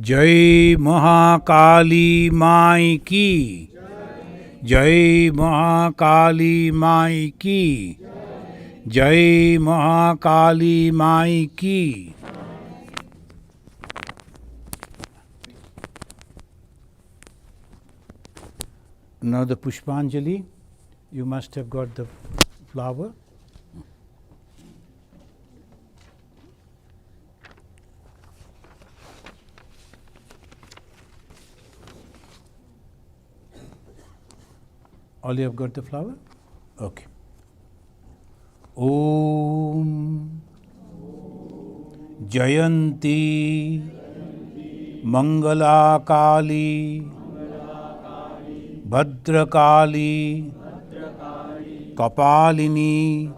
जय महाकाली माई की, जय महाकाली माई की, जय महाकाली माई की। Now the Pushpanjali, you must have got the flower. All you have got the flower? Okay. Om Jayanti Mangala Kali Bhadrakali Kapalini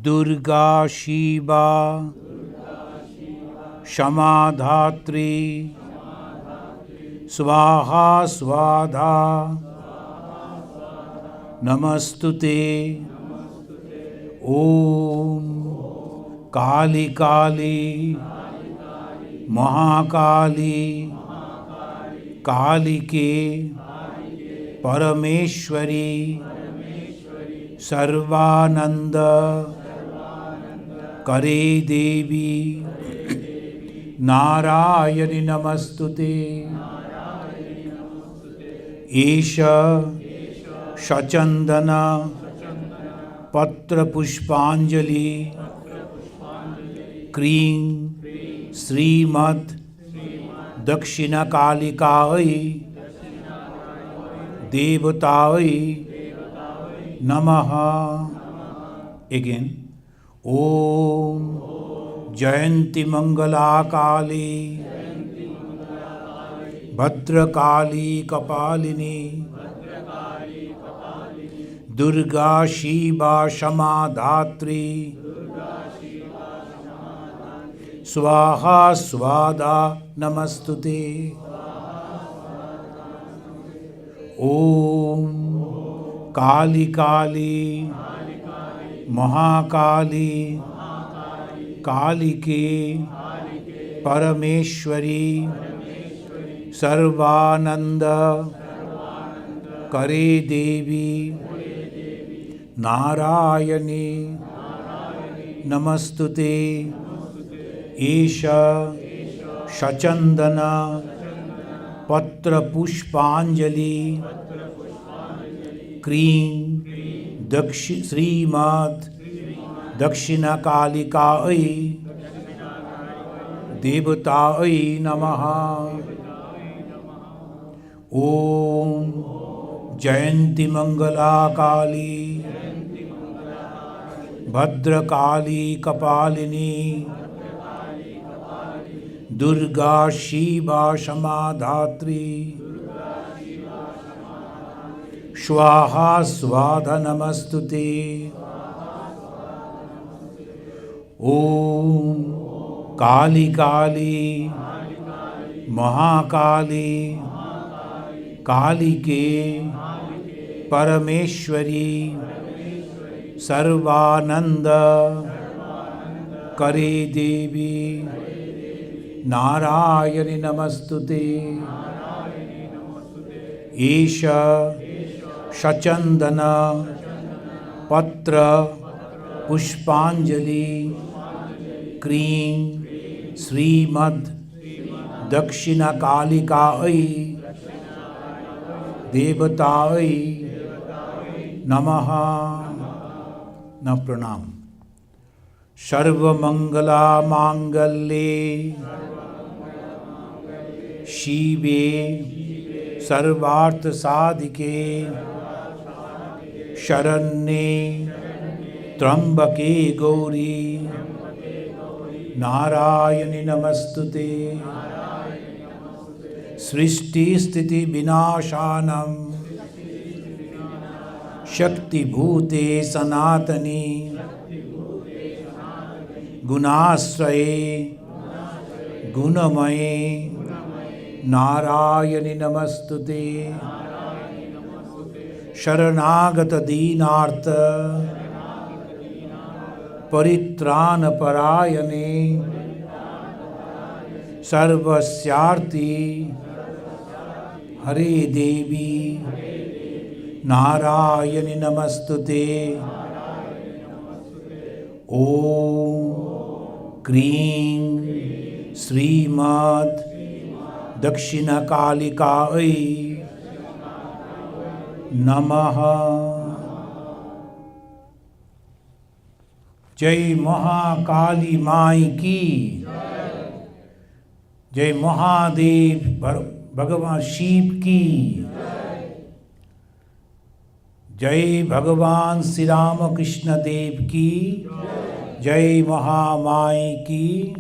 Durga Shiva Shamadhatri Swaha Swadha Namastute Om Kali Kali Mahakali Kalike Parameshwari Sarvananda Kare Devi Narayani Namastute Isha Shachandana Patra Pushpanjali Kring Srimad Dakshina Kalikai Devatai Namaha. Again. Om Jayanti Mangala Kali Bhadrakali Kapalini Durga Shiva Shamadhatri Swaha Swada Namastute Om Kali Kali Mahakali Kalike Parameshwari Sarvananda Kare Devi Narayani Namastute Isha Shachandana Patra Pushpanjali Kring Srimad Dakshina Kalikai Devatai Namaha. Om Jayanti Mangala Kali Bhadrakali Kapalini Durga Shiva Shamadhatri Swaha Swada Namastute Om Kali Kali Mahakali Kalike Parameshwari Sarvananda Kare Devi Narayani Namastute Isha Shachandana Patra Pushpanjali Kring Srimad Dakshina Kalikai Devatai Namaha. Now pranam. Sarva Mangala Mangalye Shive Sarvartha Sadhike Sharanye Trambake Gauri Narayani Namastute Srishti Sthiti Vinashanam Shakti Bhute Sanatani Gunasraye Gunamaye Narayani Namastute Sharanagata Deenartha Paritrana Parayane सर्वस्यार्ति हरे देवी नारायणि नमस्तुते। ओम क्रीं श्रीमद् दक्षिणकालिकायै नमः। जय महाकाली माई की, जय महादेव भगवान शिव की, जय भगवान श्री राम कृष्ण देव की, जय महामाई की,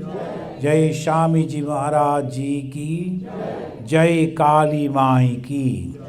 जय स्वामी जी महाराज जी की, जय काली माई की।